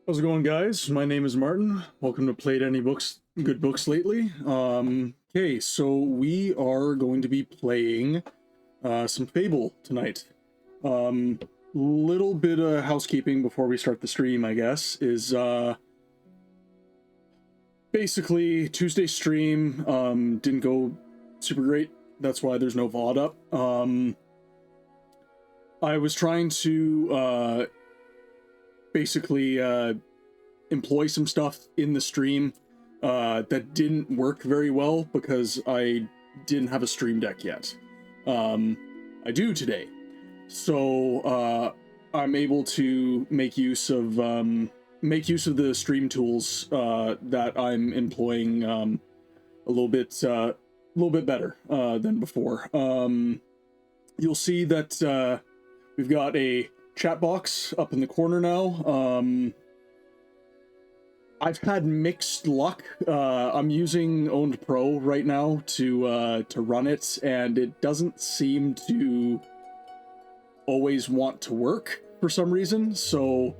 How's it going, guys? My name is Martin. Welcome to Played Any Books, Good Books Lately. Okay, so we are going to be playing some Fable tonight. Little bit of housekeeping before we start the stream, I guess, is basically Tuesday stream didn't go super great. That's why there's no VOD up. I was trying to basically employ some stuff in the stream that didn't work very well because I didn't have a stream deck yet. I do today, so I'm able to make use of the stream tools that I'm employing a little bit better than before. You'll see that we've got a chat box up in the corner now. I've had mixed luck. I'm using Owned Pro right now to run it, and it doesn't seem to always want to work for some reason. So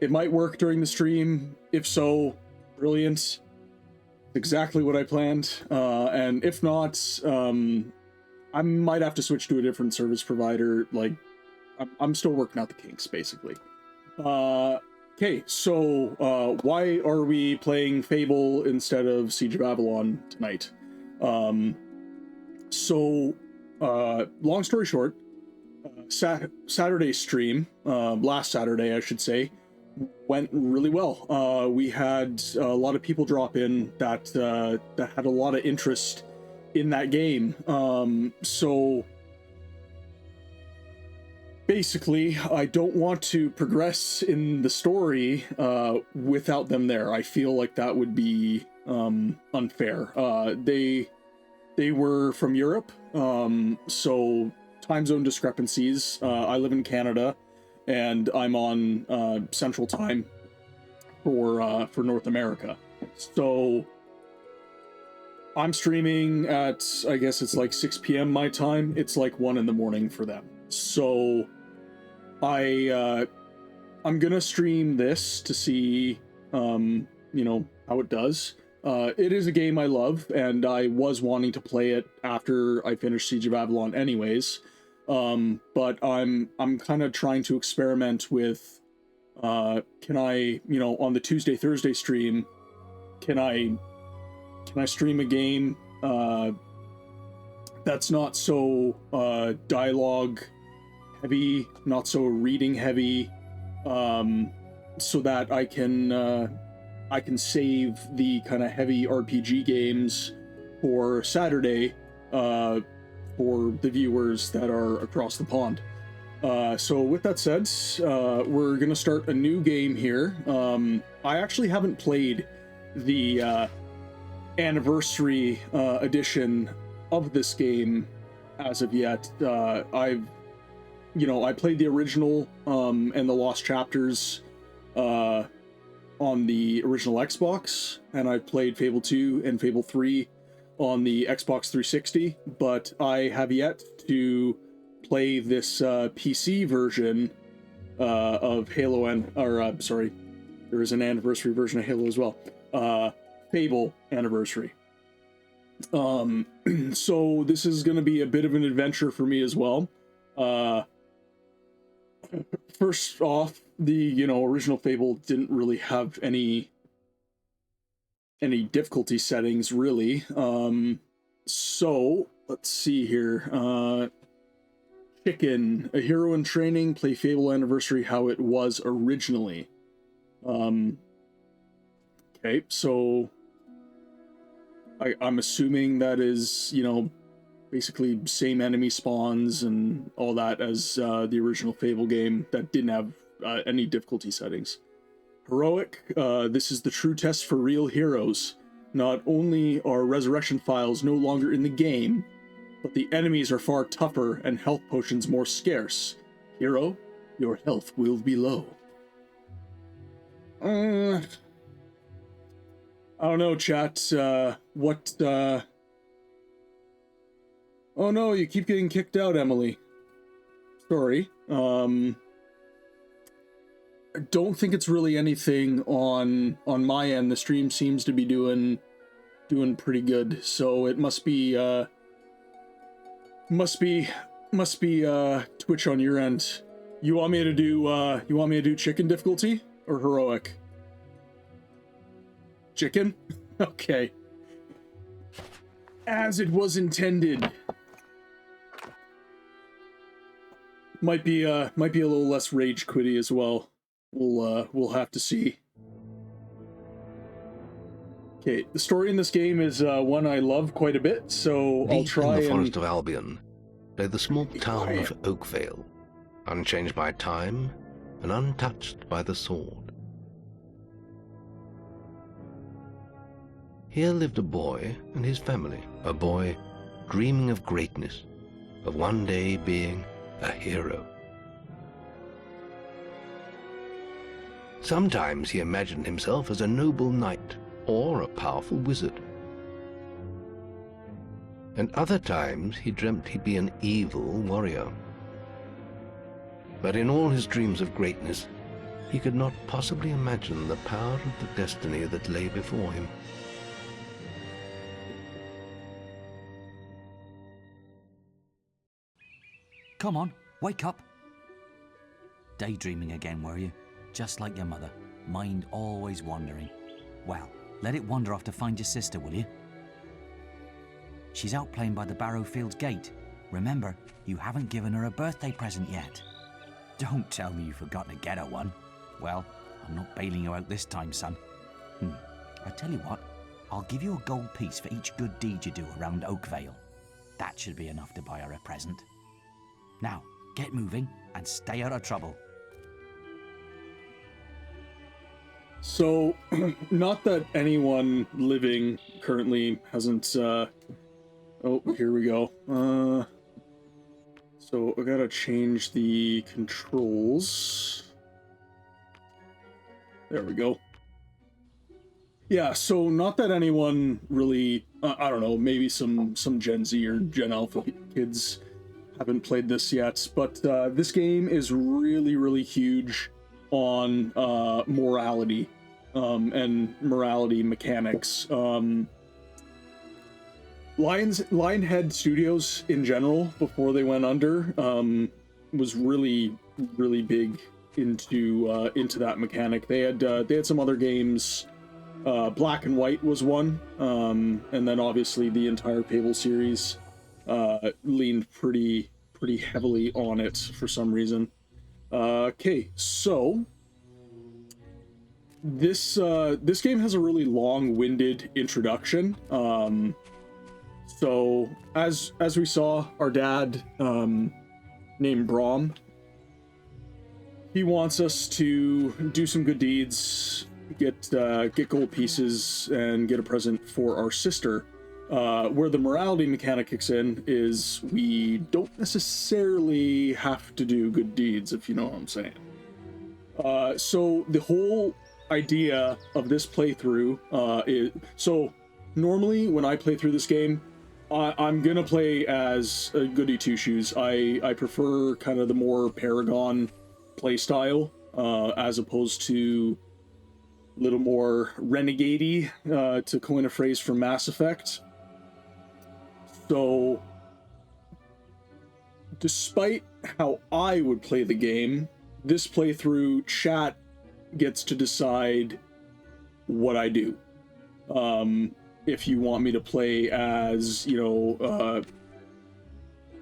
it might work during the stream. If so, brilliant. Exactly what I planned. And if not, I might have to switch to a different service provider. Like, I'm still working out the kinks, basically. Okay, so why are we playing Fable instead of Siege of Babylon tonight? Long story short, Saturday stream, last Saturday I should say, went really well. We had a lot of people drop in that had a lot of interest in that game. So basically, I don't want to progress in the story without them there. I feel like that would be unfair. They were from Europe, so time zone discrepancies. I live in Canada, and I'm on Central Time for North America. So I'm streaming at, I guess it's like 6 p.m. my time. It's like 1 in the morning for them. So I'm gonna stream this to see how it does. It is a game I love, and I was wanting to play it after I finished Siege of Babylon anyways. But I'm kind of trying to experiment with can I, on the Tuesday Thursday stream, can I stream a game that's not so dialogue heavy, not so reading heavy, so that I can save the kind of heavy RPG games for Saturday for the viewers that are across the pond. So with that said, we're gonna start a new game here. I actually haven't played the anniversary edition of this game as of yet. I played the original and the Lost Chapters on the original Xbox, and I played Fable 2 and Fable 3 on the Xbox 360, but I have yet to play this PC version of Halo, there is an anniversary version of Halo as well. Fable Anniversary. So this is going to be a bit of an adventure for me as well. First off, the original Fable didn't really have any difficulty settings really. So let's see here. Chicken, a hero in training, play Fable Anniversary how it was originally. Okay, so I'm assuming that is, basically same enemy spawns and all that as the original Fable game that didn't have any difficulty settings. Heroic, this is the true test for real heroes. Not only are resurrection files no longer in the game, but the enemies are far tougher and health potions more scarce. Hero, your health will be low. I don't know, chat. Oh no, you keep getting kicked out, Emily. Sorry. don't think it's really anything on my end. The stream seems to be doing pretty good, so it must be Twitch on your end. You want me to do chicken difficulty or heroic? Chicken? Okay. As it was intended. Might be a little less rage quitty as well. We'll have to see. Okay, the story in this game is one I love quite a bit, so I'll try in the forest of Albion lay the small town of Oakvale, unchanged by time and untouched by the sword. Here lived a boy and his family, a boy dreaming of greatness, of one day being a hero. Sometimes he imagined himself as a noble knight or a powerful wizard. And other times he dreamt he'd be an evil warrior. But in all his dreams of greatness, he could not possibly imagine the power of the destiny that lay before him. Come on, wake up. Daydreaming again, were you? Just like your mother, mind always wandering. Well, let it wander off to find your sister, will you? She's out playing by the Barrowfields gate. Remember, you haven't given her a birthday present yet. Don't tell me you've forgotten to get her one. Well, I'm not bailing you out this time, son. I tell you what, I'll give you a gold piece for each good deed you do around Oakvale. That should be enough to buy her a present. Now, get moving and stay out of trouble. So, not that anyone living currently hasn't, oh, here we go. So I gotta change the controls. There we go. Yeah, so not that anyone really, I don't know, maybe some Gen Z or Gen Alpha kids haven't played this yet, but this game is really, really huge on morality and morality mechanics. Lionhead Studios in general, before they went under, was really, really big into that mechanic. They had some other games. Black and White was one, and then obviously the entire FABLE series leaned pretty heavily on it for some reason. Okay, so this game has a really long-winded introduction. So as we saw, our dad, named Brahm, he wants us to do some good deeds, get gold pieces, and get a present for our sister. Where the morality mechanic kicks in is we don't necessarily have to do good deeds, if you know what I'm saying. So the whole idea of this playthrough is, so normally when I play through this game, I'm gonna play as a goody two-shoes. I prefer kind of the more Paragon playstyle, as opposed to a little more renegade-y, to coin a phrase from Mass Effect. So, despite how I would play the game, this playthrough, chat gets to decide what I do. If you want me to play as, you know,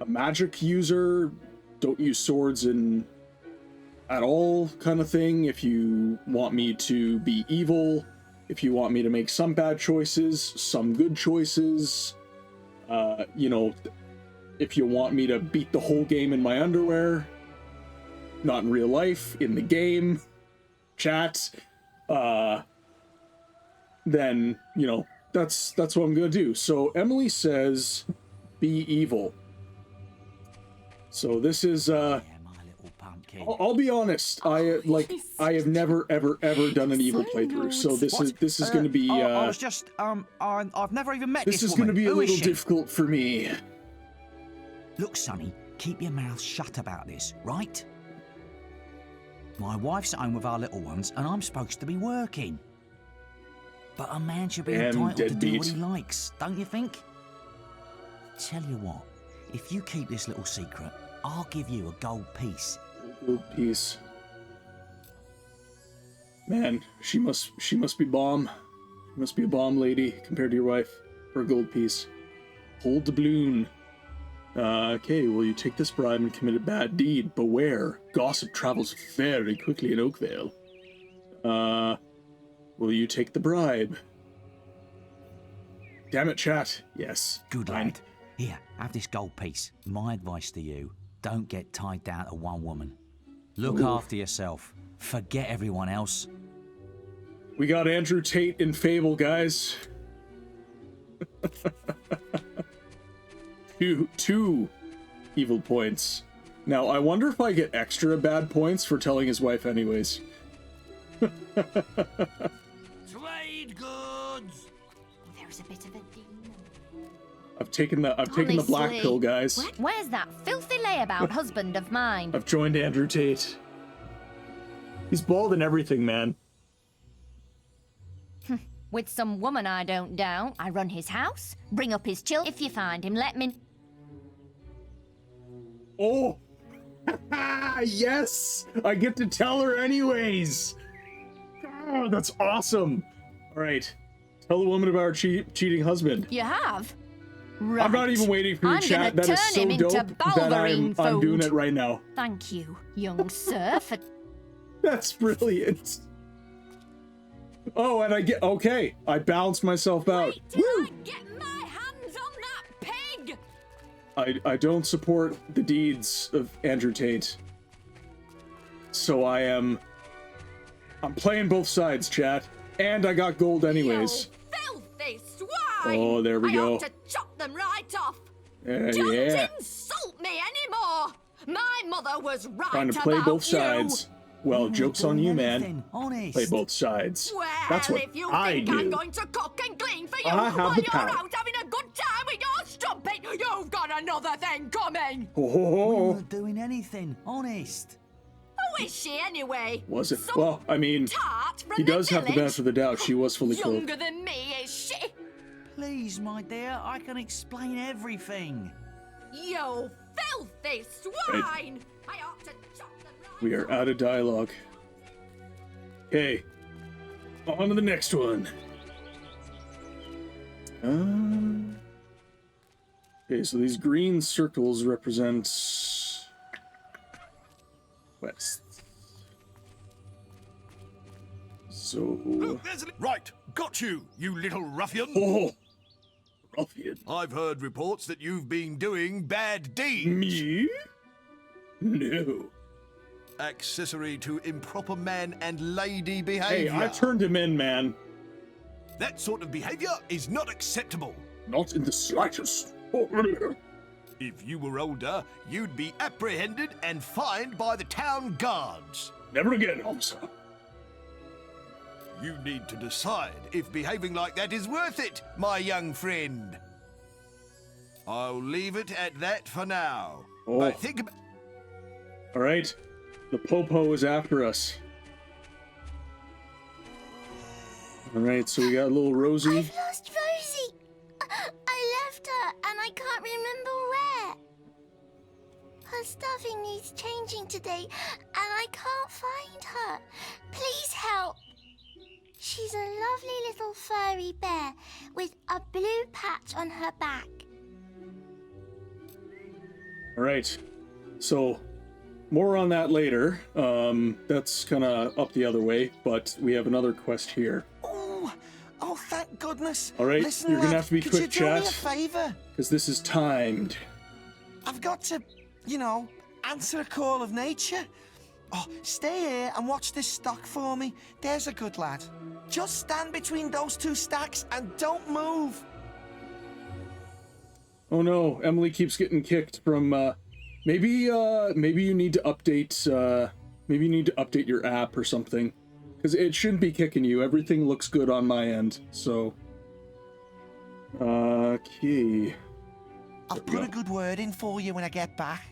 a magic user, don't use swords at all kind of thing. If you want me to be evil, if you want me to make some bad choices, some good choices, you know, if you want me to beat the whole game in my underwear, not in real life, in the game, chat, then, you know, that's what I'm gonna do. So Emily says, be evil. So this is, I'll be honest. I have never ever done an evil playthrough. So this is going to be. I was just I've never even met this woman. This is going to be a little difficult for me. Look, Sonny, keep your mouth shut about this, right? My wife's at home with our little ones, and I'm supposed to be working. But a man should be Damn entitled to do deadbeat. what he likes, don't you think? Tell you what, if you keep this little secret, I'll give you a gold piece. Gold piece. Man, she must be bomb. Must be a bomb lady compared to your wife for a gold piece. Hold the balloon. Okay, will you take this bribe and commit a bad deed? Beware, gossip travels very quickly in Oakvale. Will you take the bribe? Damn it, chat. Yes. Good fine. lad. Here, have this gold piece. My advice to you, don't get tied down to one woman. Look Ooh. after yourself. Forget everyone else. We got Andrew Tate in Fable, guys. Two evil points. Now, I wonder if I get extra bad points for telling his wife anyways. Trade goods. There's a bit of a demon. I've taken the black Honestly, pill, guys. Where's that filthy layabout husband of mine? I've joined Andrew Tate. He's bald and everything, man. With some woman I don't doubt. I run his house, bring up his children. If you find him, let me... Oh! Yes! I get to tell her anyways! Oh, that's awesome! Alright. Tell the woman about her cheating husband. You have? Right. I'm not even waiting for your I'm chat. gonna That is turn so him into dope that I'm Balverine doing food. it right now. Thank you, young sir, for... That's brilliant. Oh, and I get... Okay. I balanced myself out. Wait till I get my hands on that pig! I don't support the deeds of Andrew Tate. So I'm playing both sides, chat. And I got gold anyways. You filthy swine! Oh, there we I go. ought to chop them right off. Yeah. Don't insult me anymore! My mother was right Trying to play about both sides. Well, joke's on you, man. Anything, honest. Play both sides. Well, That's what if you I think do. I'm going to cook and clean for you I have while the you're power. out having a good time with your strumpet, you've got another thing coming! Ho, ho, ho. We're not doing anything, honest. Who is she anyway? Was it? Some Well, I mean, tart from he does the have the village? benefit of the doubt. She was fully clothed. Younger than me, is she? Please, my dear, I can explain everything. You filthy swine! I ought to chop them right We are out of dialogue. Okay. On to the next one. Okay, so these green circles represent west. So, Look, there's right. Got you, you little ruffian. oh, ruffian. I've heard reports that you've been doing bad deeds. Me? No. Accessory to improper man and lady Hey, behavior. I turned him in, man. That sort of behavior is not acceptable. Not in the slightest. Oh, If you were older, you'd be apprehended and fined by the town guards. never again, officer. You need to decide if behaving like that is worth it, my young friend. I'll leave it at that for now. Oh. But think about... All right, the Popo is after us. All right, so we got little Rosie. I've lost Rosie. I left her and I can't remember where. Her stuffing needs changing today and I can't find her. Please help. She's a lovely little furry bear with a blue patch on her back. All right, so more on that later. That's kind of up the other way, but we have another quest here. Oh, thank goodness. All right, Listen, you're gonna lad, have to be could quick, you do me chat. a favour? Because this is timed. I've got to, answer a call of nature. Oh, stay here and watch this stock for me. There's a good lad. Just stand between those two stacks and don't move. Oh no, Emily keeps getting kicked from. Maybe you need to update. Maybe you need to update your app or something, because it shouldn't be kicking you. Everything looks good on my end. So. Okay. I'll put a good word in for you when I get back.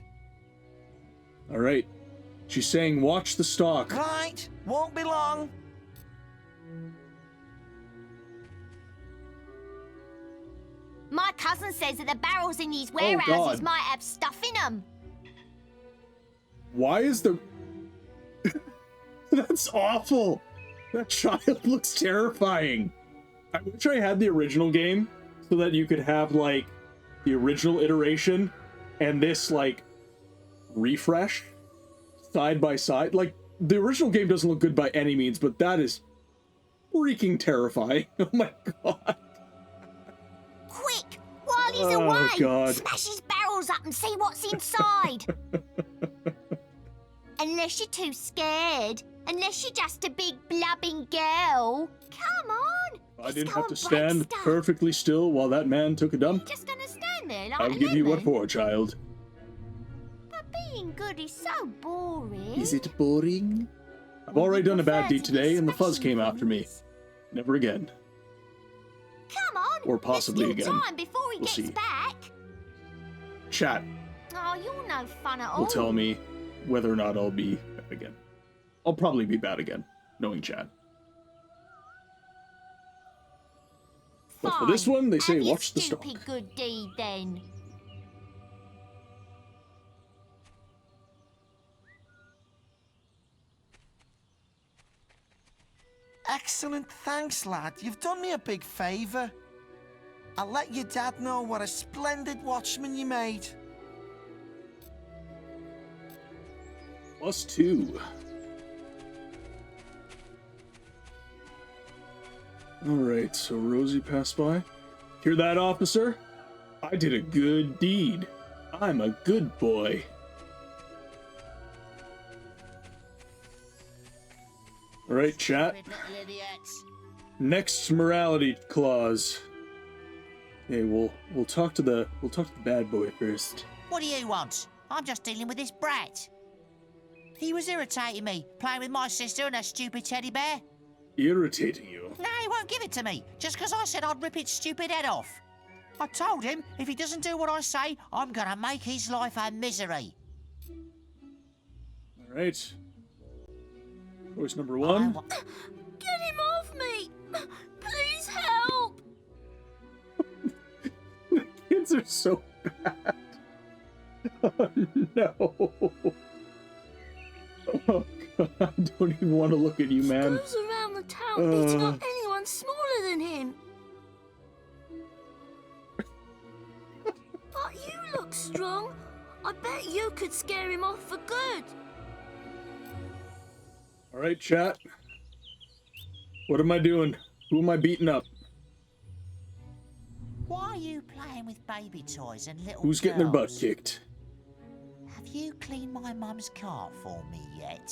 All right. She's saying, watch the stock. Right, won't be long. My cousin says that the barrels in these God. warehouses might have stuff in them. Why is the... That's awful. That child looks terrifying. I wish I had the original game so that you could have, like, the original iteration and this, like, refresh side by side. Like, the original game doesn't look good by any means, but that is freaking terrifying. Oh my god. Quick, while he's Oh, away, God. smash his barrels up and see what's inside. Unless you're too scared. Unless you're just a big blubbing girl. Come on. I let's didn't go have to and stand break stuff. perfectly still while that man took a dump. Just gonna stand there like I'll a give you what lemon? for, child. But being good is so boring. Is it boring? I've already done a bad deed today, and the fuzz came after me. Never again. Come on. Or possibly there's still again. time before he We'll gets see. back. Chat Oh, you're no fun at all. will tell me whether or not I'll be bad again. I'll probably be bad again, knowing chat. But for this Fine. one, they say Have your watch the stock. stupid good deed then. Excellent, thanks, lad. You've done me a big favour. I'll let your dad know what a splendid watchman you made. +2. Alright, so Rosie passed by. Hear that, officer? I did a good deed. I'm a good boy. Alright, chat. Next morality clause. Okay, we'll talk to the bad boy first. What do you want? I'm just dealing with this brat. He was irritating me, playing with my sister and her stupid teddy bear. Irritating you. No, he won't give it to me, just because I said I'd rip its stupid head off. I told him, if he doesn't do what I say, I'm gonna make his life a misery. Alright. Choice number I 1. wa- Get him off me! Please help! The kids are so bad. Oh no. Oh god, I don't even want to look at you, man. Goes around the town beating up anyone smaller than him. But you look strong. I bet you could scare him off for good. Alright, chat. What am I doing? Who am I beating up? Why are you playing with baby toys and little Who's getting their butt girls? kicked? Have you cleaned my mum's cart for me yet?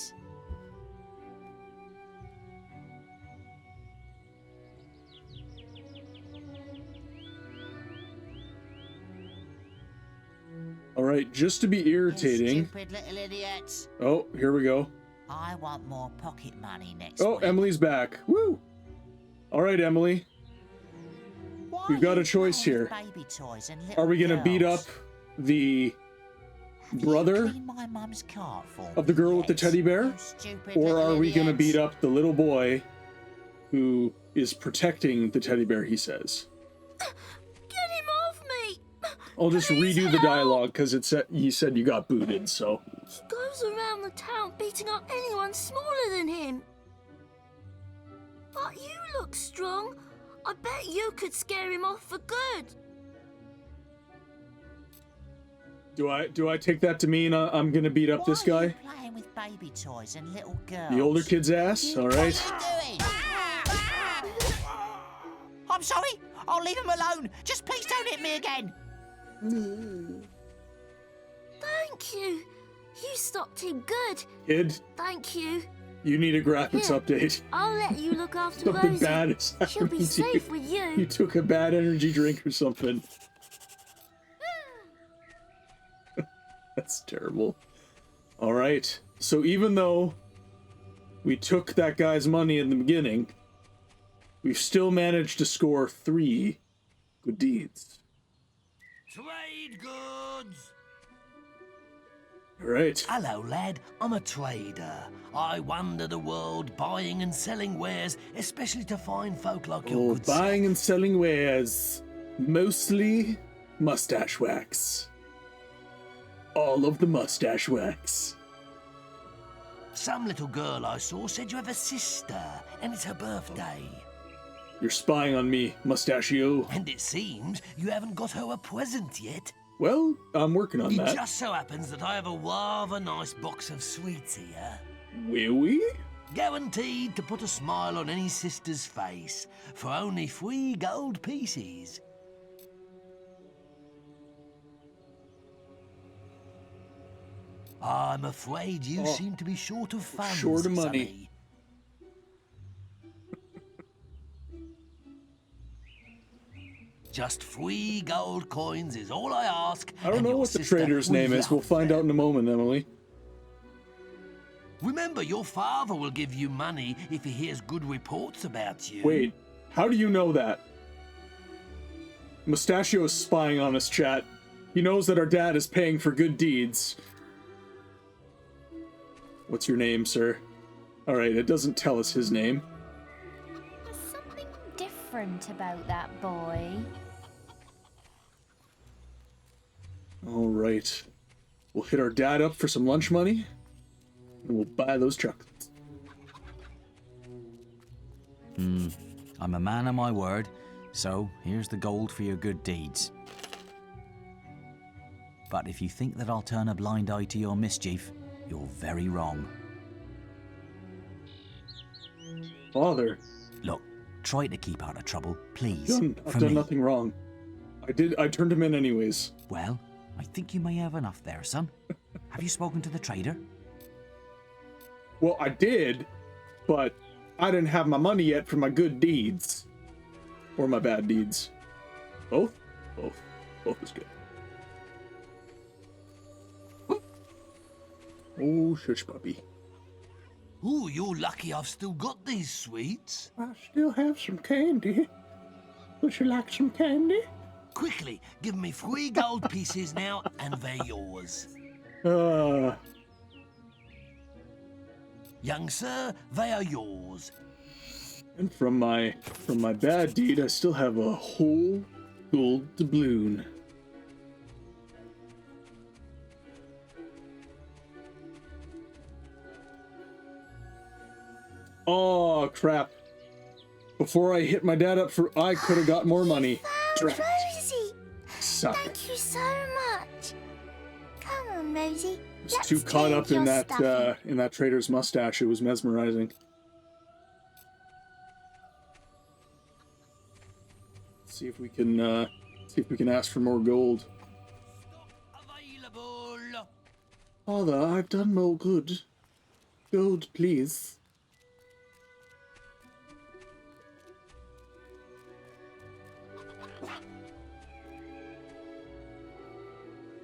Alright, just to be You irritating. stupid little idiots. Oh, here we go. I want more pocket money next Oh, week. Emily's back. Woo! Alright, Emily. Why we've are got a you choice playing here. with baby toys and little Are we gonna beat up girls? the Have you brother cleaned my mum's cart for of the me girl with the yet? teddy bear? You stupid Or little are we gonna idiots. beat up the little boy who is protecting the teddy bear, he says? Get him off me! I'll just Please redo the help. dialogue because it said you said you got booted, so He goes around the town beating up anyone smaller than him. But you look strong. I bet you could scare him off for good. do I take that to mean I'm gonna beat up Why this are guy? you playing with baby toys and little girls? The older kid's ass? Alright. What are you doing? I'm sorry. I'll leave him alone. Just please don't hit me again. Thank you. You stopped him good. Kid, Thank you. you need a graphics Here. update. I'll let you look after Something Rosie. bad is She'll be happening to safe you. with You you. took a bad energy drink or something. That's terrible. Alright, so even though we took that guy's money in the beginning, we've still managed to score 3 good deeds. Trade goods! Right. Hello, lad. I'm a trader. I wander the world buying and selling wares, especially to fine folk like your Oh, good buying self. and selling wares. Mostly mustache wax. All of the mustache wax. Some little girl I saw said you have a sister, and it's her birthday. You're spying on me, mustachio. And it seems you haven't got her a present yet. Well, I'm working on It that. just so happens that I have a rather nice box of sweets here. Will we? Guaranteed to put a smile on any sister's face for only 3 gold pieces. I'm afraid you seem to be short of funds, Short of money. sonny. Just 3 gold coins is all I ask. I don't and know your what the sister trader's will name is. We'll love find out in a them. moment, Emily. Remember, your father will give you money if he hears good reports about you. Wait, how do you know that? Mustachio is spying on us, chat. He knows that our dad is paying for good deeds. What's your name, sir? Alright, it doesn't tell us his name. There's something different about that boy. Alright. We'll hit our dad up for some lunch money, and we'll buy those chocolates. I'm a man of my word, so here's the gold for your good deeds. But if you think that I'll turn a blind eye to your mischief, you're very wrong. Father, Look, try to keep out of trouble, please. I've for done me. nothing wrong. I turned him in anyways. Well, I think you may have enough there, son. Have you spoken to the trader? Well, I did, but I didn't have my money yet for my good deeds. Or my bad deeds. Both? Both. Both is good. Oh, shush, puppy. Ooh, you're lucky I've still got these sweets. I still have some candy. Would you like some candy? Quickly, give me 3 gold pieces now, and they're yours. Young sir, they are yours. And from my bad deed, I still have a whole gold doubloon. Oh, crap. Before I hit my dad up for, I could have got more money. Found Drat. Rosie! Suck. Thank you so much. Come on, Rosie. I was Let's too caught take up in your that stuffing. in that trader's mustache. It was mesmerizing. See if we can ask for more gold. Available. Father, I've done more good. Gold, please.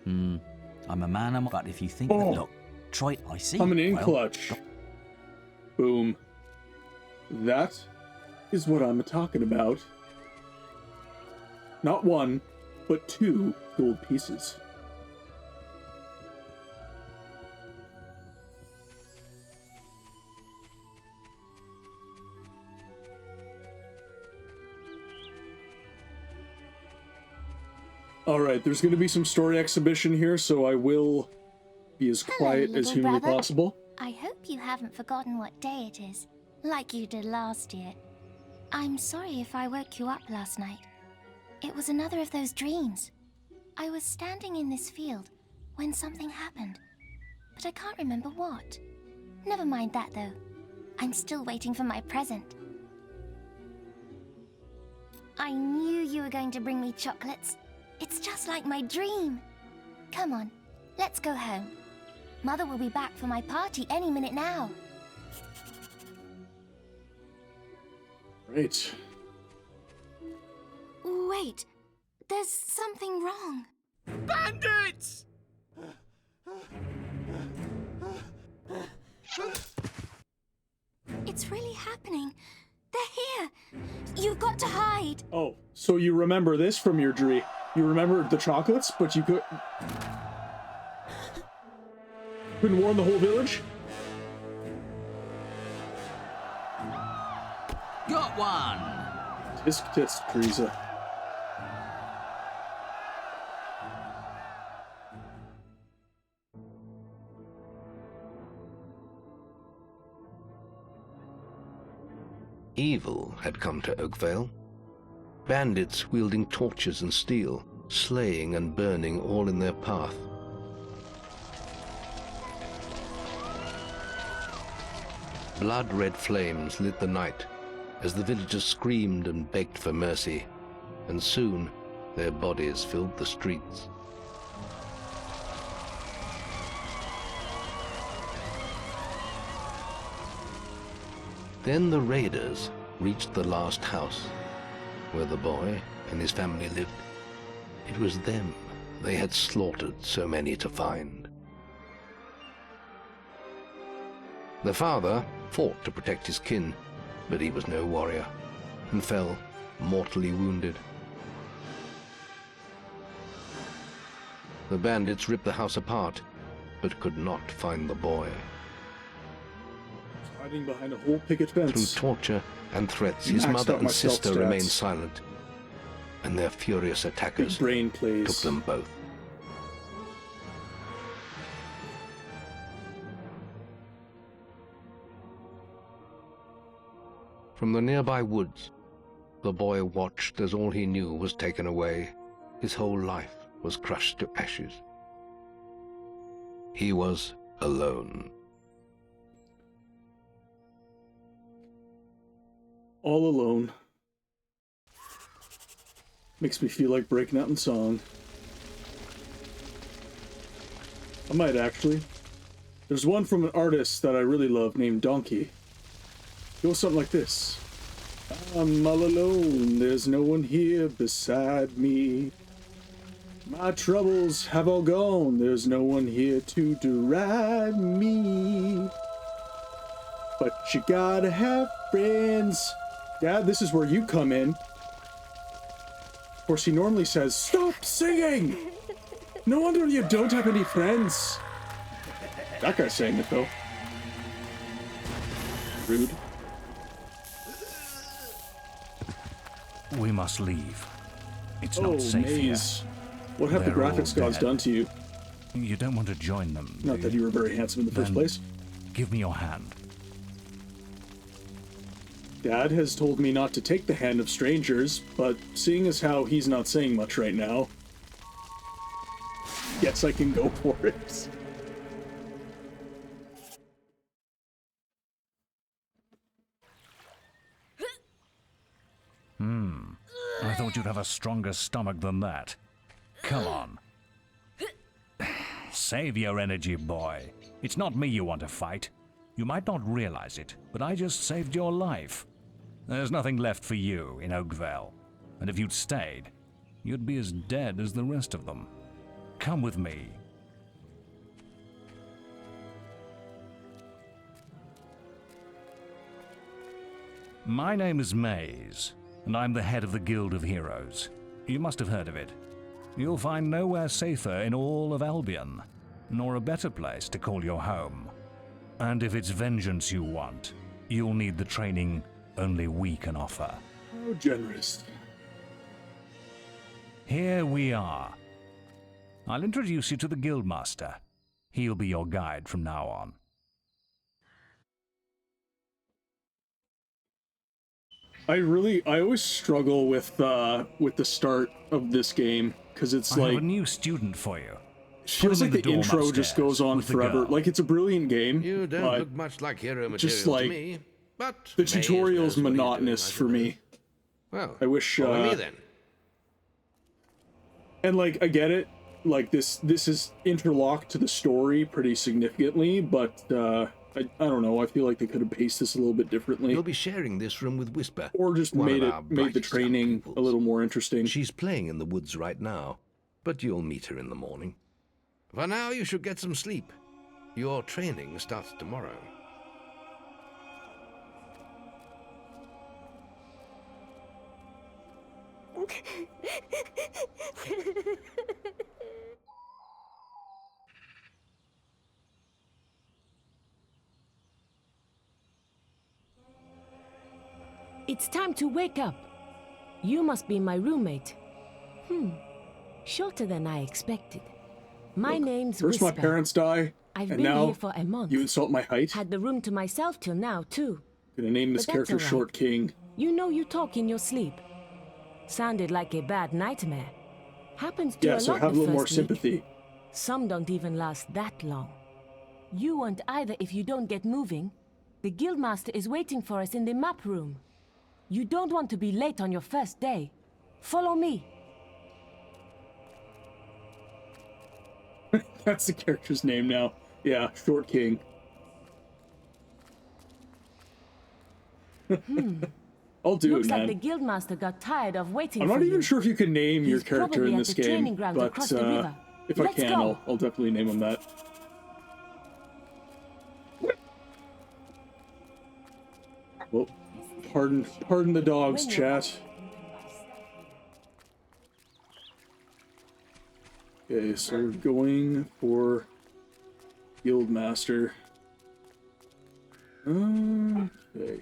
I'm a man of my... But if you think Oh. that... Look, try... I see. Coming in Well, clutch. Boom. That is what I'm talking about. Not 1, but 2 gold pieces. Alright, there's going to be some story exhibition here, so I will be as Hello, quiet as little humanly brother. possible. I hope you haven't forgotten what day it is, like you did last year. I'm sorry if I woke you up last night. It was another of those dreams. I was standing in this field when something happened, but I can't remember what. Never mind that, though. I'm still waiting for my present. I knew you were going to bring me chocolates. It's just like my dream. Come on, let's go home. Mother will be back for my party any minute now. Right. Wait, there's something wrong. Bandits! It's really happening. They're here. You've got to hide. Oh, so you remember this from your dream. You remember the chocolates, but you could... Couldn't warn the whole village? Got one! Tisk tisk, Teresa. Evil had come to Oakvale. Bandits wielding torches and steel, slaying and burning all in their path. Blood-red flames lit the night as the villagers screamed and begged for mercy, and soon their bodies filled the streets. Then the raiders reached the last house, where the boy and his family lived. It was them they had slaughtered so many to find. The father fought to protect his kin, but he was no warrior, and fell mortally wounded. The bandits ripped the house apart, but could not find the boy. Hiding behind a whole picket fence. Through torture and threats, his Maxed mother out my and sister stealth stats. remained silent, and their furious attackers Big brain plays. took them both. From the nearby woods, the boy watched as all he knew was taken away. His whole life was crushed to ashes. He was alone. All alone. Makes me feel like breaking out in song. I might actually. There's one from an artist that I really love named Donkey. It goes something like this. I'm all alone, there's no one here beside me. My troubles have all gone, there's no one here to deride me. But you gotta have friends. Dad, this is where you come in. Of course, he normally says, "Stop singing!" No wonder you don't have any friends. That guy's saying it, though. Rude. We must leave. It's Oh, not safe Maze. What have the They're all graphics gods dead. done to you? here. You don't want to join them, Not do that you were very handsome in the first Then place. Give me your hand. Dad has told me not to take the hand of strangers, but seeing as how he's not saying much right now, guess I can go for it. I thought you'd have a stronger stomach than that. Come on. Save your energy, boy. It's not me you want to fight. You might not realize it, but I just saved your life. There's nothing left for you in Oakvale. And if you'd stayed, you'd be as dead as the rest of them. Come with me. My name is Maze, and I'm the head of the Guild of Heroes. You must have heard of it. You'll find nowhere safer in all of Albion, nor a better place to call your home. And if it's vengeance you want, you'll need the training only we can offer. How generous. Here we are. I'll introduce you to the Guildmaster. He'll be your guide from now on. I always struggle with the start of this game, because it's I like, have a new student for you. feels him like in the the dorm intro just upstairs goes on with the forever. girl. Like, it's a brilliant game, You don't but look much like hero material just like to me, but the Maze knows tutorial's what he's doing, monotonous I for me. suppose. Well, I wish, follow me then. And like, I get it, like this is interlocked to the story pretty significantly, but I don't know, I feel like they could have paced this a little bit differently. You'll be sharing this room with Whisper, Or just one made of our the brightest young training a pupils. little more interesting. She's playing in the woods right now, but you'll meet her in the morning. For now, you should get some sleep. Your training starts tomorrow. It's time to wake up. You must be my roommate. Shorter than I expected. My Look, name's first Whisper. my parents die, I've and been now here for a month. you insult my height. Had the room to myself till now, too. Gonna name this But that's character all right. Short King. You know you talk in your sleep. Sounded like a bad nightmare. Happens to Yeah, a so lot have a the little more first week. sympathy. Some don't even last that long. You won't either if you don't get moving. The Guildmaster is waiting for us in the map room. You don't want to be late on your first day. Follow me. That's the character's name now. Yeah, Short King. I'll do Looks it, man. like the Guildmaster got tired of waiting I'm for not you. even sure if you can name your He's character probably in at this the game, training grounds but across the river. if I Let's can, go. I'll definitely name him that. Well, pardon the dogs, chat. Okay, so we're going for Guildmaster. Okay.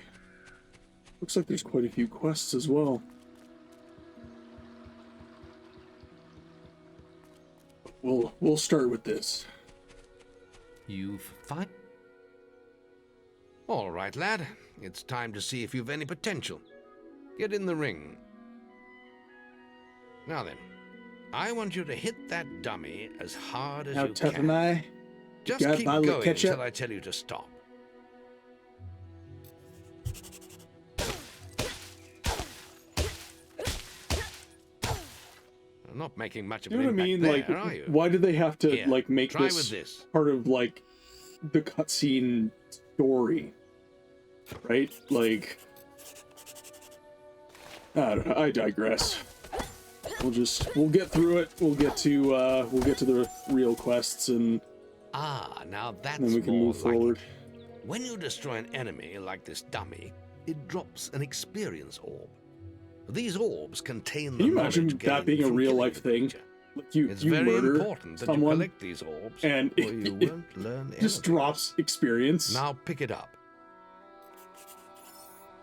Looks like there's quite a few quests as well. We'll start with this. You've fine. All right, lad. It's time to see if you've any potential. Get in the ring. Now then, I want you to hit that dummy as hard as How you tough can. am I? Just Got keep bottle of going ketchup? until I tell you to stop. I'm not making much of You an know what I impact mean? there, Like, are you? why do they have to Here, like make try this, with this. part of like the cutscene story? Right? Like, I don't know. I digress. We'll get through it. We'll get to the real quests, and Now that's then we can more move like forward. it. When you destroy an enemy like this dummy, it drops an experience orb. These orbs contain Can the you imagine knowledge that gained being a from real killing life the thing? creature. Like you It's you very murder important that you someone, collect these orbs, and or you won't learn just anything. drops experience. Now pick it up.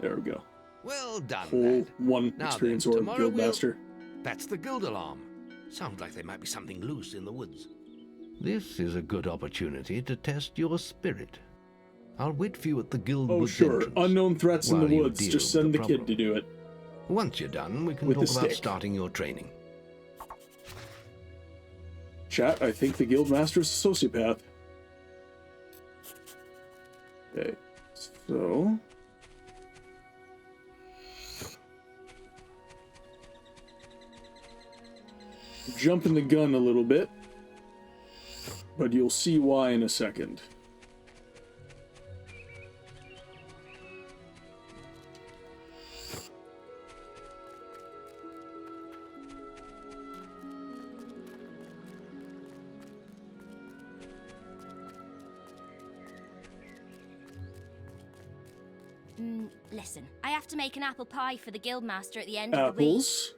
There we go. Well done, Whole lad. one Now experience then, orb, tomorrow Guildmaster. That's the guild alarm. Sounds like there might be something loose in the woods. This is a good opportunity to test your spirit. I'll wait for you at the guild Oh woods sure, entrance unknown threats in while the you woods. deal Just with send the problem. kid to do it. Once you're done, we can With talk the about stick. starting your training. Chat, I think the Guildmaster's a sociopath. Okay, so... Jumping the gun a little bit, but you'll see why in a second. Listen, I have to make an apple pie for the Guildmaster at the end of the week. Apples?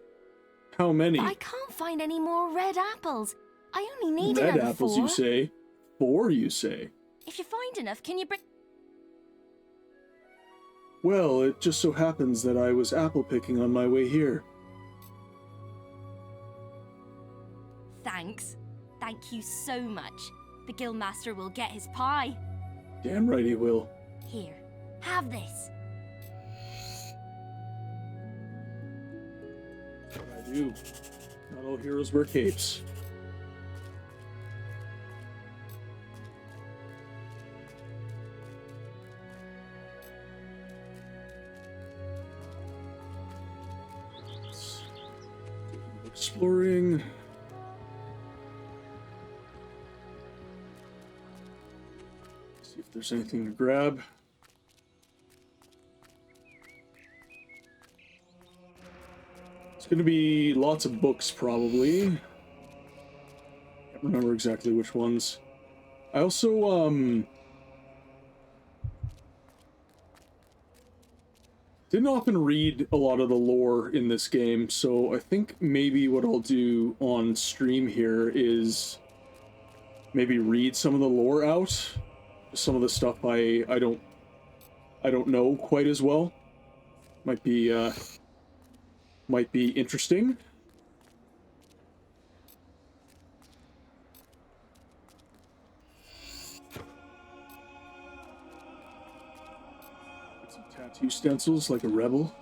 How many? But I can't find any more red apples. I only need Red another apples, 4. you say? 4, you say? If you find enough, can you bring... Well, it just so happens that I was apple picking on my way here. Thanks. Thank you so much. The Guildmaster will get his pie. Damn right he will. Here, have this. I do. Not all heroes wear capes. Exploring. See if there's anything to grab. It's going to be lots of books, probably. Can't remember exactly which ones. I also, didn't often read a lot of the lore in this game, so I think maybe what I'll do on stream here is maybe read some of the lore out. Some of the stuff I don't know quite as well. Might be interesting. Some tattoo stencils like a rebel.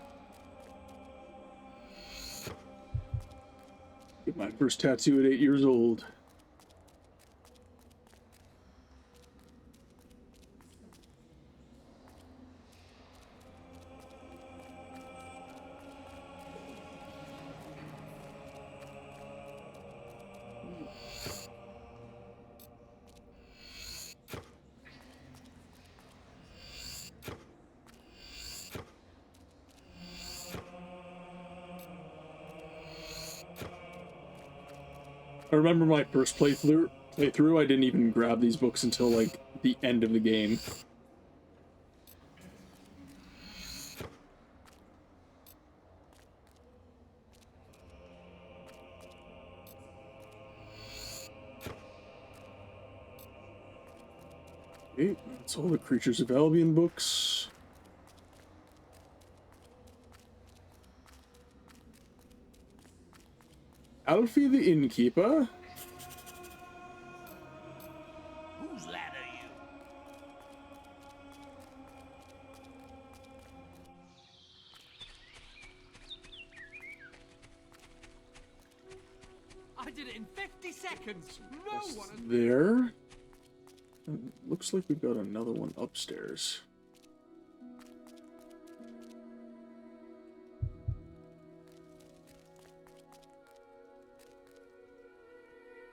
Get my first tattoo at 8 years old. I remember my first playthrough, I didn't even grab these books until, like, the end of the game. Okay, that's all the Creatures of Albion books. Alfie the Innkeeper? Whose lad are you? I did it in 50 seconds. No one. There. Looks like we've got another one upstairs.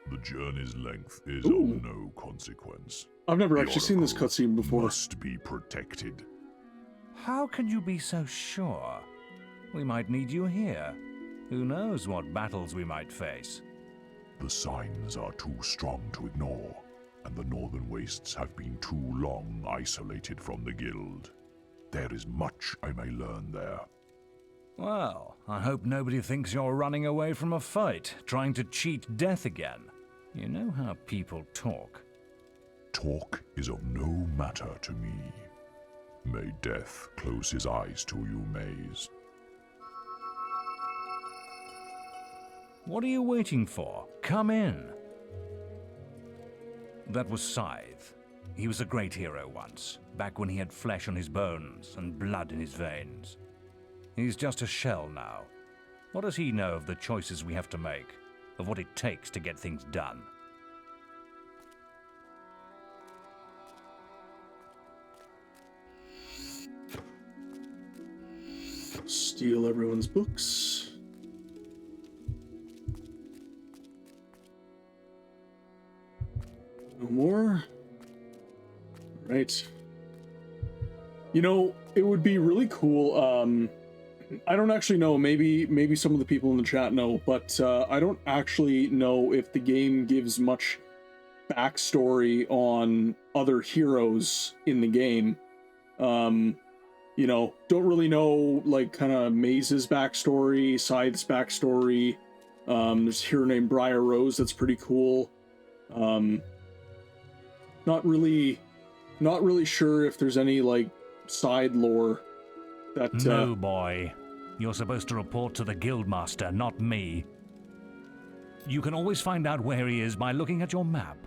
The journey's length is Ooh. of no consequence. I've never The actually seen this Oracle cutscene before. Must be protected. How can you be so sure? We might need you here. Who knows what battles we might face? The signs are too strong to ignore, and the Northern Wastes have been too long isolated from the Guild. There is much I may learn there. Well, I hope nobody thinks you're running away from a fight, trying to cheat death again. You know how people talk. Talk is of no matter to me. May death close his eyes to you, Maze. What are you waiting for? Come in. That was Scythe. He was a great hero once, back when he had flesh on his bones and blood in his veins. He's just a shell now. What does he know of the choices we have to make, of what it takes to get things done? Steal everyone's books. No more. Right. You know, it would be really cool. I don't actually know. Maybe some of the people in the chat know, but I don't actually know if the game gives much backstory on other heroes in the game. You know, don't really know, like, kind of Maze's backstory, Scythe's backstory. There's a hero named Briar Rose that's pretty cool. Not really sure if there's any, like, side lore that... No, boy. You're supposed to report to the Guildmaster, not me. You can always find out where he is by looking at your map.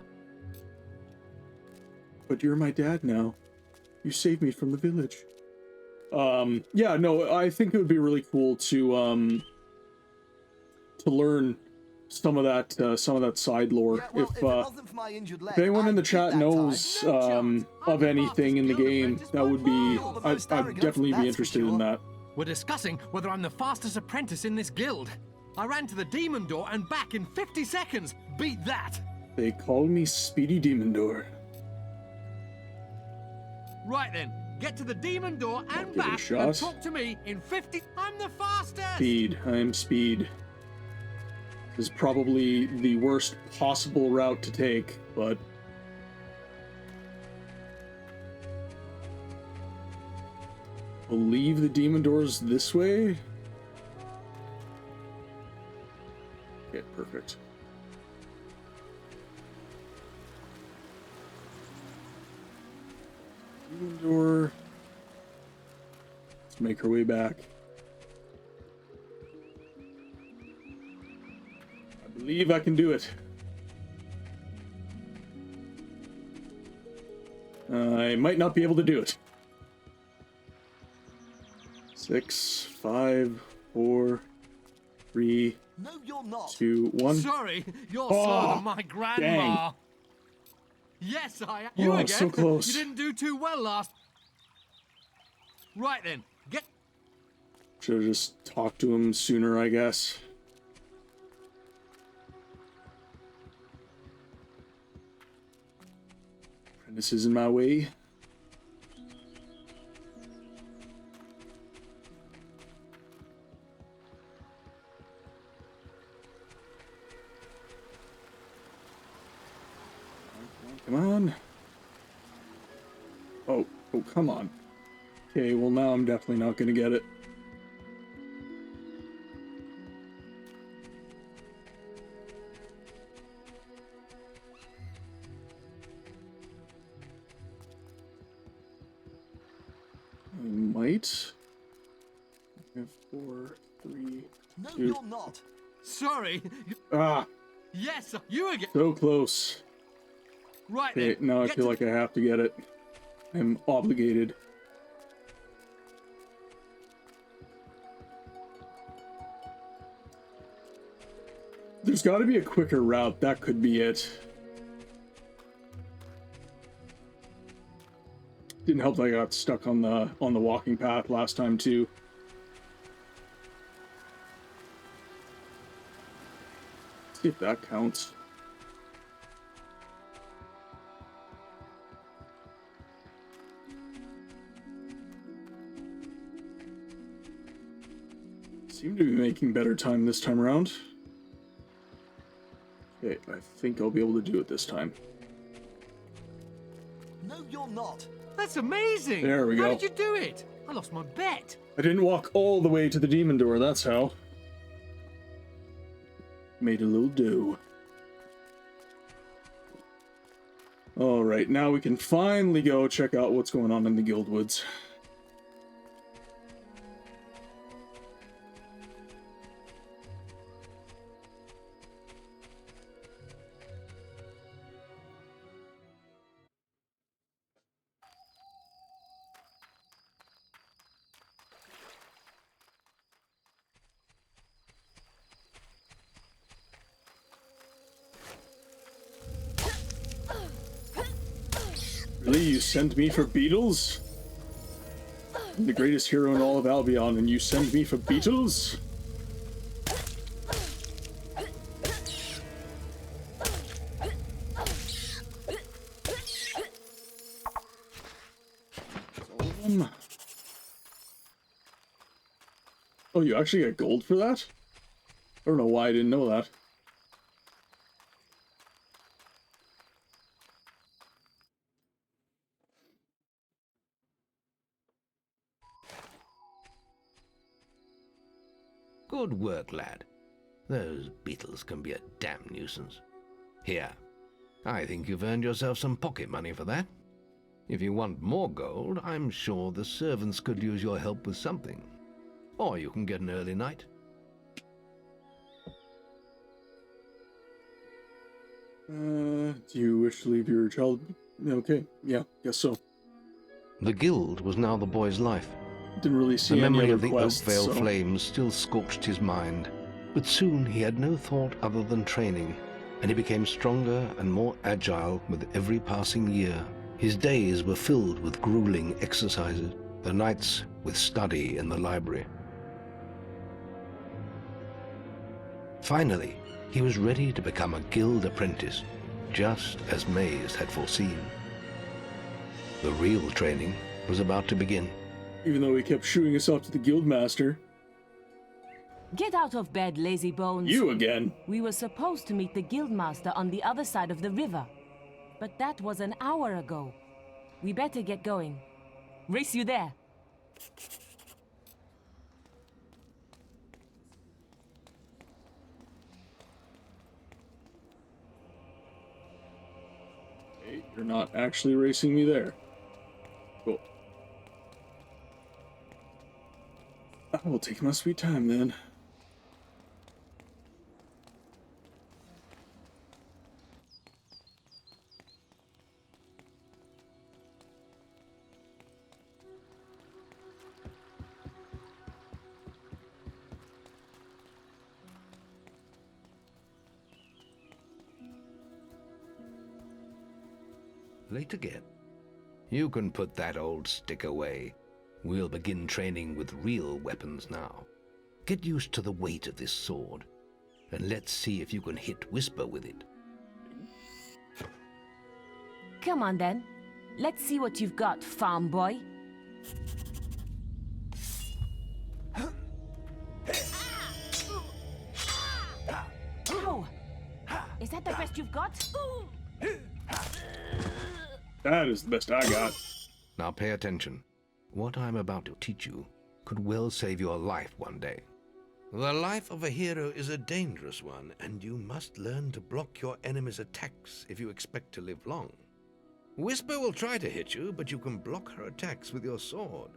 But you're my dad now. You saved me from the village. Yeah, no, I think it would be really cool to learn some of that side lore. Yeah, well, If anyone in the chat knows of anything in the game, that would be... I'd definitely be interested in that. We're discussing whether I'm the fastest apprentice in this guild. I ran to the demon door and back in 50 seconds. Beat that. They call me Speedy Demon Door. Right then, get to the demon door and Give it a back shot. and talk to me in 50... I'm the fastest! Speed. I am Speed. This is probably the worst possible route to take, but... believe the demon door's this way? Okay, perfect. Demon door... to make her way back. I believe I can do it. I might not be able to do it. 6, 5, 4, 3, No, you're not. 2, 1. Sorry, you're slower than my grandma. Dang. Yes, I am. You again. So close. You didn't do too well last. Right then, get. Should have just talked to him sooner, I guess. This is in my way. Come on. Oh, come on. Okay, well now I'm definitely not gonna get it. I might. 4, 3, No, 2. you're not. Sorry. Ah, Yes, you again. so close. Right Okay, then. now I get feel to like I have to get it. I'm obligated. There's got to be a quicker route. That could be it. Didn't help that I got stuck on the walking path last time too. See if that counts. Seem to be making better time this time around. Okay, I think I'll be able to do it this time. No, you're not. That's amazing. There we How go. did you do it? I lost my bet. I didn't walk all the way to the demon door, that's how. Made a little dough. Alright, now we can finally go check out what's going on in the Guildwoods. Really? You sent me for beetles? I'm the greatest hero in all of Albion, and you send me for beetles? Oh, you actually get gold for that? I don't know why I didn't know that. Good work, lad. Those beetles can be a damn nuisance. Here, I think you've earned yourself some pocket money for that. If you want more gold, I'm sure the servants could use your help with something. Or you can get an early night. Do you wish to leave your child? Okay, yeah, guess so. The guild was now the boy's life. Didn't really see The any memory other of the quests, Oakvale so. flames still scorched his mind, but soon he had no thought other than training, and he became stronger and more agile with every passing year. His days were filled with grueling exercises, the nights with study in the library. Finally, he was ready to become a guild apprentice, just as Maze had foreseen. The real training was about to begin. Even though he kept shooing us off to the guildmaster. Get out of bed, lazy bones. You again? We were supposed to meet the guildmaster on the other side of the river. But that was an hour ago. We better get going. Race you there. Hey, you're not actually racing me there. Cool. I will take my sweet time then. Late again. You can put that old stick away. We'll begin training with real weapons now. Get used to the weight of this sword, and let's see if you can hit Whisper with it. Come on then. Let's see what you've got, farm boy. Ow! Is that the best you've got? That is the best I got. Now pay attention. What I'm about to teach you could well save your life one day. The life of a hero is a dangerous one, and you must learn to block your enemy's attacks if you expect to live long. Whisper will try to hit you, but you can block her attacks with your sword.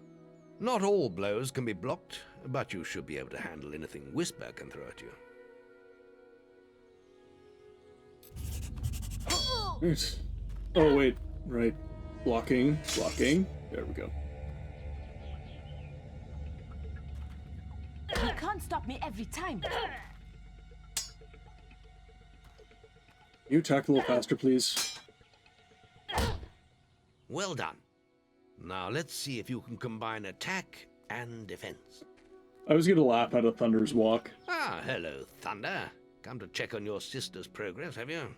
Not all blows can be blocked, but you should be able to handle anything Whisper can throw at you. Right. Oh, wait. Right. Blocking. Blocking. There we go. You can't stop me every time. You attack a little faster, please. Well done. Now let's see if you can combine attack and defense. I was gonna laugh out of Thunder's walk. Ah, hello, Thunder. Come to check on your sister's progress, have you?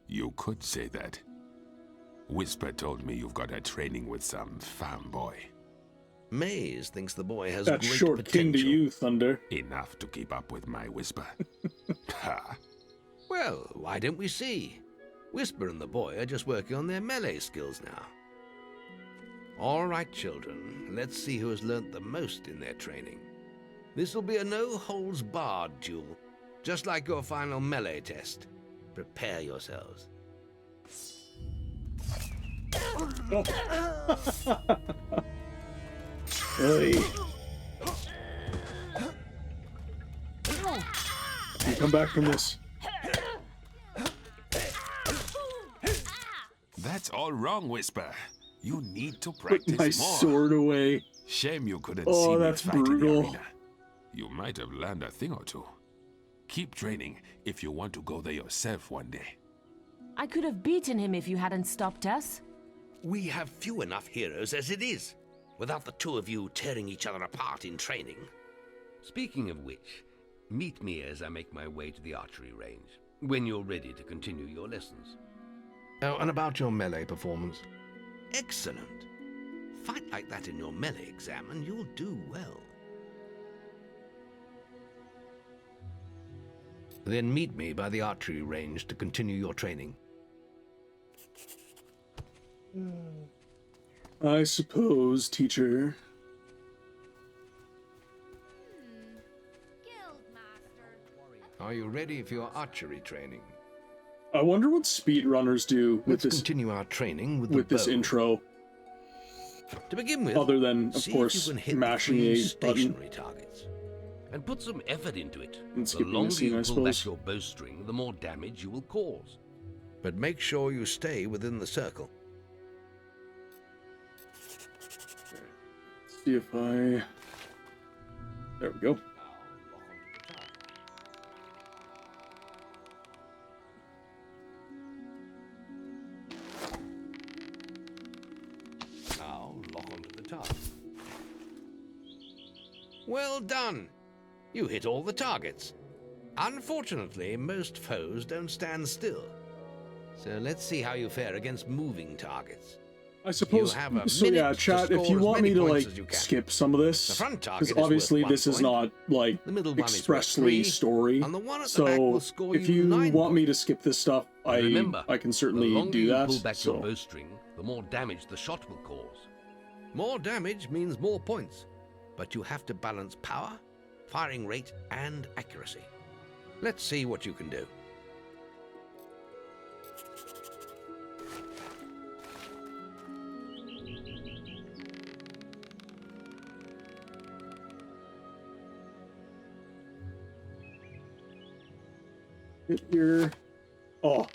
You could say that. Whisper told me you've got her training with some farm boy. Maze thinks the boy has That's great short potential. king to you, Thunder. Enough to keep up with my Whisper. Ha! Well, why don't we see? Whisper and the boy are just working on their melee skills now. All right, children, let's see who has learnt the most in their training. This will be a no-holds-barred duel, just like your final melee test. Prepare yourselves. Hey. You come back from this. That's all wrong, Whisper. You need to Put practice my more. sword away. Shame you couldn't Oh, see me that's fight in the brutal. arena. You might have learned a thing or two. Keep training if you want to go there yourself one day. I could have beaten him if you hadn't stopped us. We have few enough heroes as it is, without the two of you tearing each other apart in training. Speaking of which, meet me as I make my way to the archery range, when you're ready to continue your lessons. Oh, and about your melee performance? Excellent. Fight like that in your melee exam and you'll do well. Then meet me by the archery range to continue your training. I suppose, teacher. Are you ready for your archery training? I wonder what speedrunners do with Let's this. continue our training with this bow. intro. To begin with, Other than, of see course, if you can hit mashing the a three button. stationary targets. And put some effort into it. And The skipping a longer scene, you I pull back suppose. your bowstring, the more damage you will cause. But make sure you stay within the circle. Let's see if I. There we go. Now lock onto the target. Well done! You hit all the targets. Unfortunately, most foes don't stand still. So let's see how you fare against moving targets. I suppose. You have a So minute yeah, to chat. If score you as want me many to points like as you can. skip some of this, The front target because is worth obviously 1 this is point. not like The middle one is worth expressly 3, story. and the one at the back So will score if you you 9 want me to skip this stuff, And remember, I can the certainly longer do you that. pull back your So bowstring, the more damage the shot will cause. More damage means more points, but you have to balance power, firing rate, and accuracy. Let's see what you can do. Get here. Oh.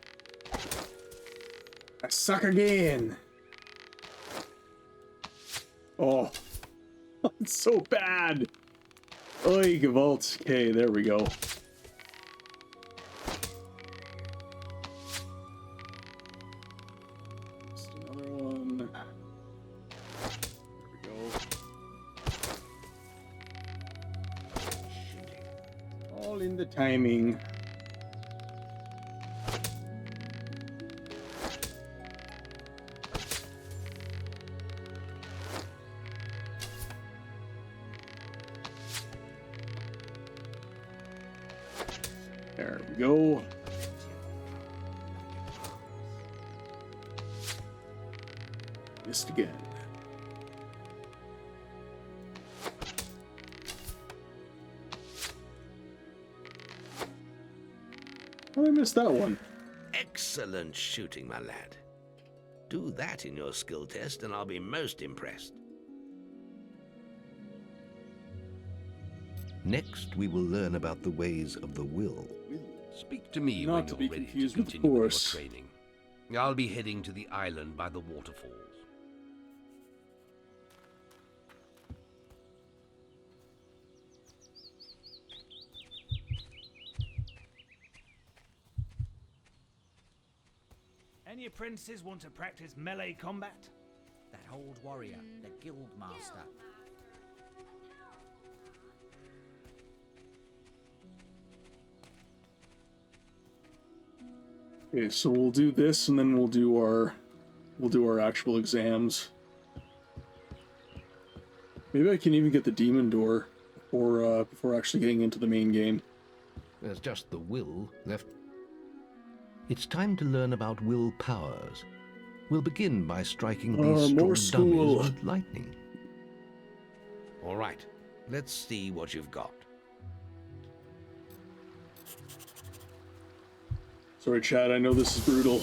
I suck again. Oh. It's so bad. Oy, Gewalt. Okay, there we go. Just another one. There we go. All in the timing. There we go. Missed again. Oh, I missed that one. Excellent shooting, my lad. Do that in your skill test and I'll be most impressed. Next, we will learn about the ways of the will. Speak to me Not when to you're be ready confused to with the continue with Force. your training. I'll be heading to the island by the waterfalls. Any apprentices want to practice melee combat? That old warrior, the guild master. Okay, so we'll do this and then we'll do our actual exams. Maybe I can even get the demon door before actually getting into the main game. There's just the will left. It's time to learn about will powers. We'll begin by striking these more strong dummies school. with lightning. All right, let's see what you've got. Sorry, Chad, I know this is brutal.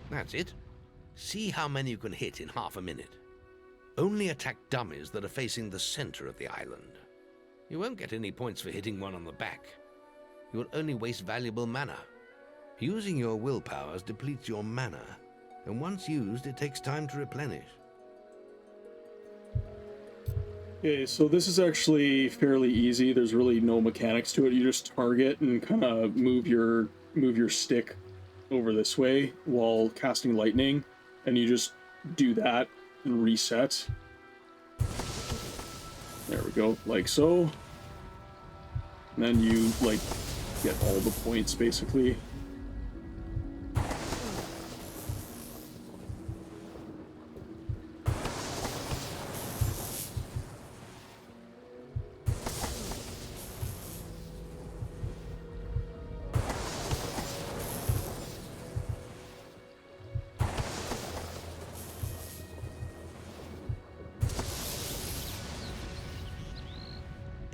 That's it. See how many you can hit in half a minute. Only attack dummies that are facing the center of the island. You won't get any points for hitting one on the back. You will only waste valuable mana. Using your will powers depletes your mana, and once used, it takes time to replenish. Okay, so this is actually fairly easy. There's really no mechanics to it. You just target and kind of move your stick over this way while casting lightning, and you just do that and reset. There we go, like so. And then you like get all the points basically.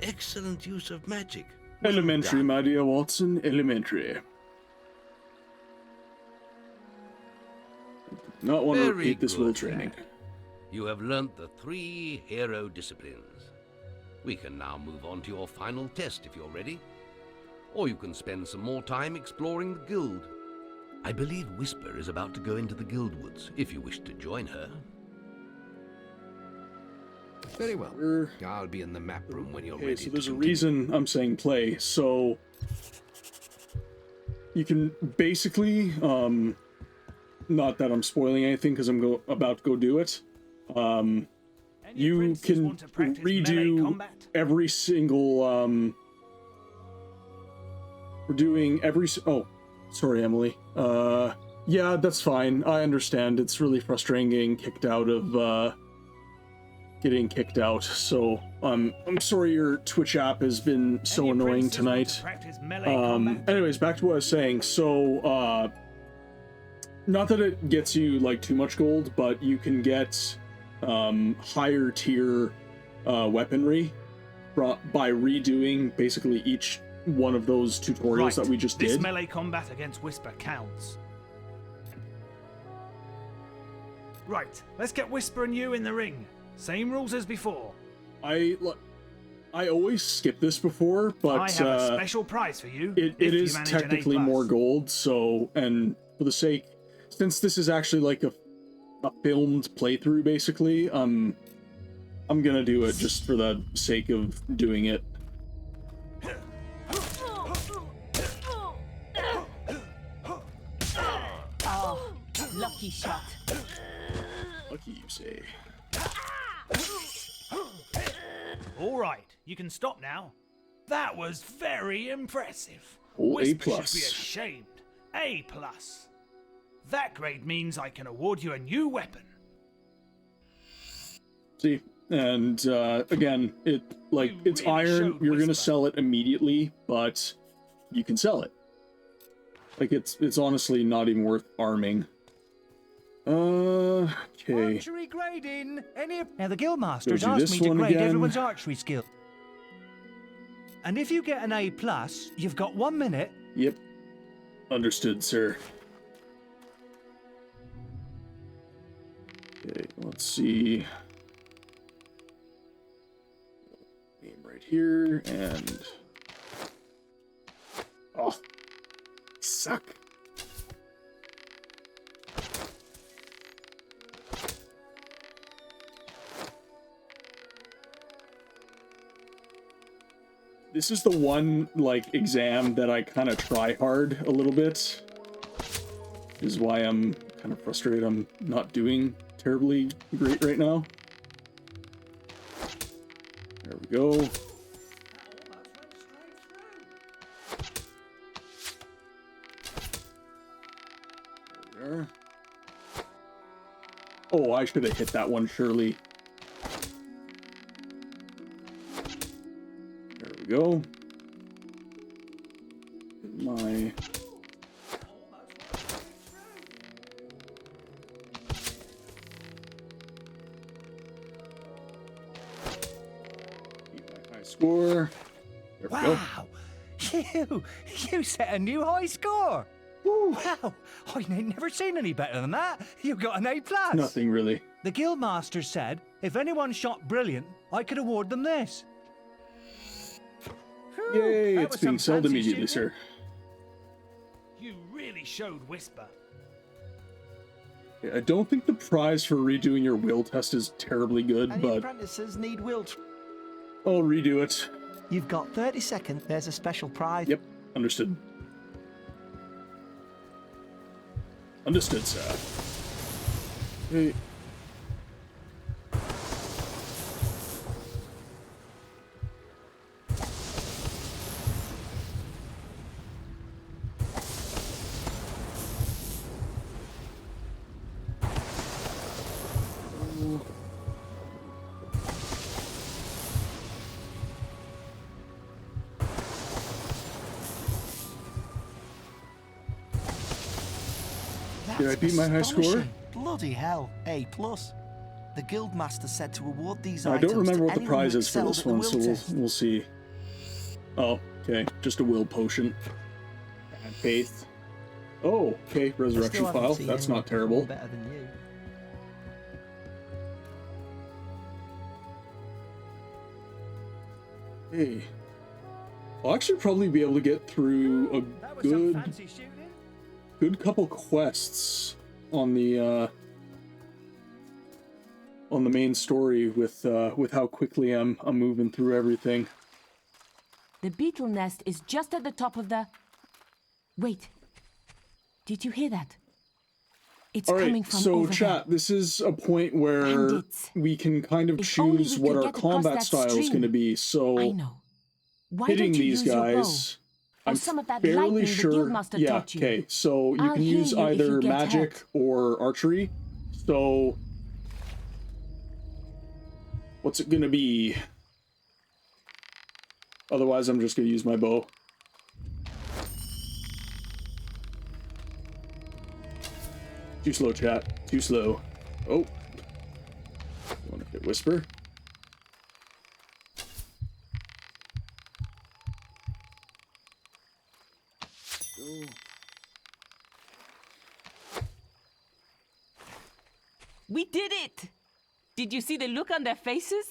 Excellent use of magic. Elementary, my dear Watson, elementary. Not want to Very repeat this will good, training. lad. You have learnt the 3 hero disciplines. We can now move on to your final test if you're ready. Or you can spend some more time exploring the guild. I believe Whisper is about to go into the guild woods, if you wish to join her. Very well. I'll be in the map room when you're Okay, ready. so there's a reason I'm saying play. So you can basically, not that I'm spoiling anything because I'm about to go do it. You can redo every single. We're doing every. Oh, sorry, Emily. Yeah, that's fine. I understand. It's really frustrating getting kicked out of. Getting kicked out, so I'm sorry your Twitch app has been so annoying tonight. Anyways, back to what I was saying. So not that it gets you like too much gold, but you can get higher tier weaponry by redoing basically each one of those tutorials that we just did. This melee combat against Whisper counts. Right, let's get Whisper and you in the ring. Same rules as before. I always skip this before, but I have a special prize for you. It if you is manage an technically A+. more gold, so, and for the sake, since this is actually like a filmed playthrough, basically, I'm gonna do it just for the sake of doing it. Oh, lucky shot. Lucky, you say. All right, you can stop now. That was very impressive. Oh, Whisper A+. should be ashamed. A+. That grade means I can award you a new weapon. See, and again, it's really iron. showed You're gonna Whisper. sell it immediately, but you can sell it. Like it's honestly not even worth farming. Okay. Archery grading. Now the guildmasters Go do asked this me to one grade again. everyone's archery skill. And if you get an A+, you've got 1 minute. Yep. Understood, sir. Okay, let's see. Aim right here, and... Oh. Suck. This is the one, like, exam that I kind of try hard a little bit. Is why I'm kind of frustrated I'm not doing terribly great right now. There we go. There we are. Oh, I should have hit that one, surely. There we go. My... high score. There we go. Wow! You set a new high score! Wow! I ain't never seen any better than that! You got an A+! Nothing really. The guildmaster said if anyone shot brilliant, I could award them this. Yay, That it's was being some sold fancy immediately, shooting. sir. You really showed Whisper. Yeah, I don't think the prize for redoing your will test is terribly good, Any but apprentices need will. I'll redo it. You've got 30 seconds. There's a special prize. Yep, understood. Understood, sir. Hey. Did I beat my high score? Astonishing. Bloody hell, A+. The guildmaster said to award these I items don't remember to what the anyone prize who is for excelled this at the one, will so test. we'll see. Oh, okay. Just a will potion. And faith. Oh, okay. Resurrection haven't file. seen That's anyone not terrible. perform better than you. Hey. I'll actually probably be able to get through a That was some good fancy shooting. couple quests on the main story with how quickly I'm moving through everything. The beetle nest is just at the top of the... Wait. Did you hear that? It's All right, coming from so over chat, there. this is a point where Bandits. we can kind of If only choose we what could our get across combat that style is stream. going to be. So I know. Why hitting don't you these use your bow? guys, Or I'm some of that fairly lightning the sure. guildmaster Yeah, taught you. okay. So you I'll can heal use you if you either get magic hurt. or archery. So what's it going to be? Otherwise, I'm just going to use my bow. Too slow, chat. Too slow. Oh. Want to hit Whisper? Go. We did it! Did you see the look on their faces?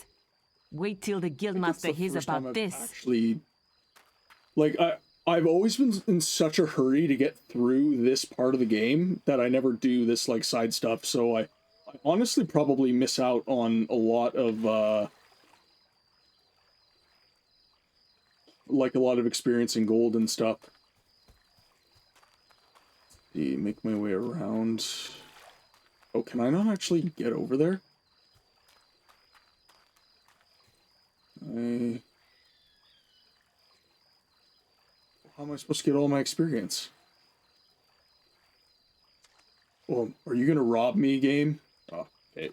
Wait till the That's guildmaster the hears first time about I've this. actually, like, I've always been in such a hurry to get through this part of the game that I never do this, like, side stuff, so I honestly probably miss out on a lot of, like, a lot of experience in gold and stuff. See, make my way around. Oh, can I not actually get over there? How am I supposed to get all my experience? Oh, are you gonna rob me, game? Oh, okay.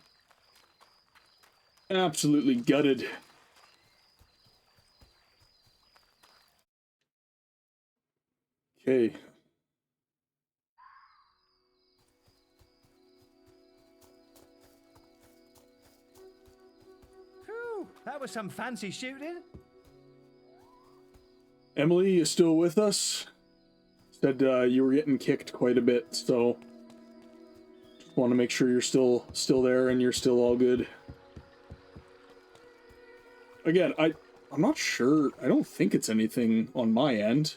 Absolutely gutted. Okay. Whew, that was some fancy shooting. Emily, you still with us? Said you were getting kicked quite a bit, so just want to make sure you're still there and you're still all good. Again, I'm not sure. I don't think it's anything on my end.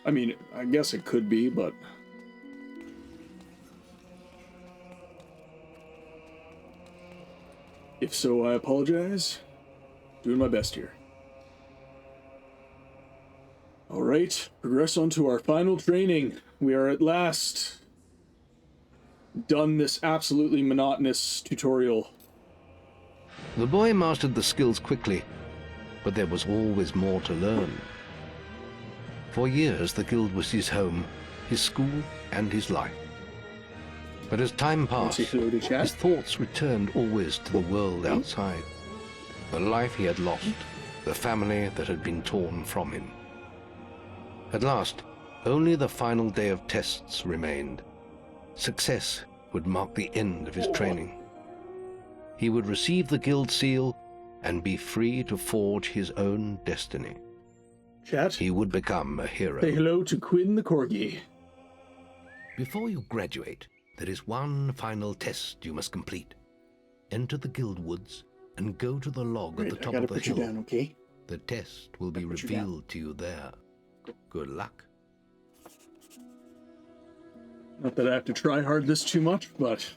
I mean, I guess it could be, but if so, I apologize. Doing my best here. Alright, progress on to our final training. We are at last done this absolutely monotonous tutorial. The boy mastered the skills quickly, but there was always more to learn. For years, the guild was his home, his school, and his life. But as time passed, his thoughts returned always to the world outside. The life he had lost, the family that had been torn from him. At last, only the final day of tests remained. Success would mark the end of his training. He would receive the guild seal and be free to forge his own destiny. Chat. He would become a hero. Say hello to Quinn the Corgi. Before you graduate, there is one final test you must complete. Enter the guild woods and go to the log at the top of the hill. Down, okay? The test will be revealed to you there. Good luck. Not that I have to try hard this too much, but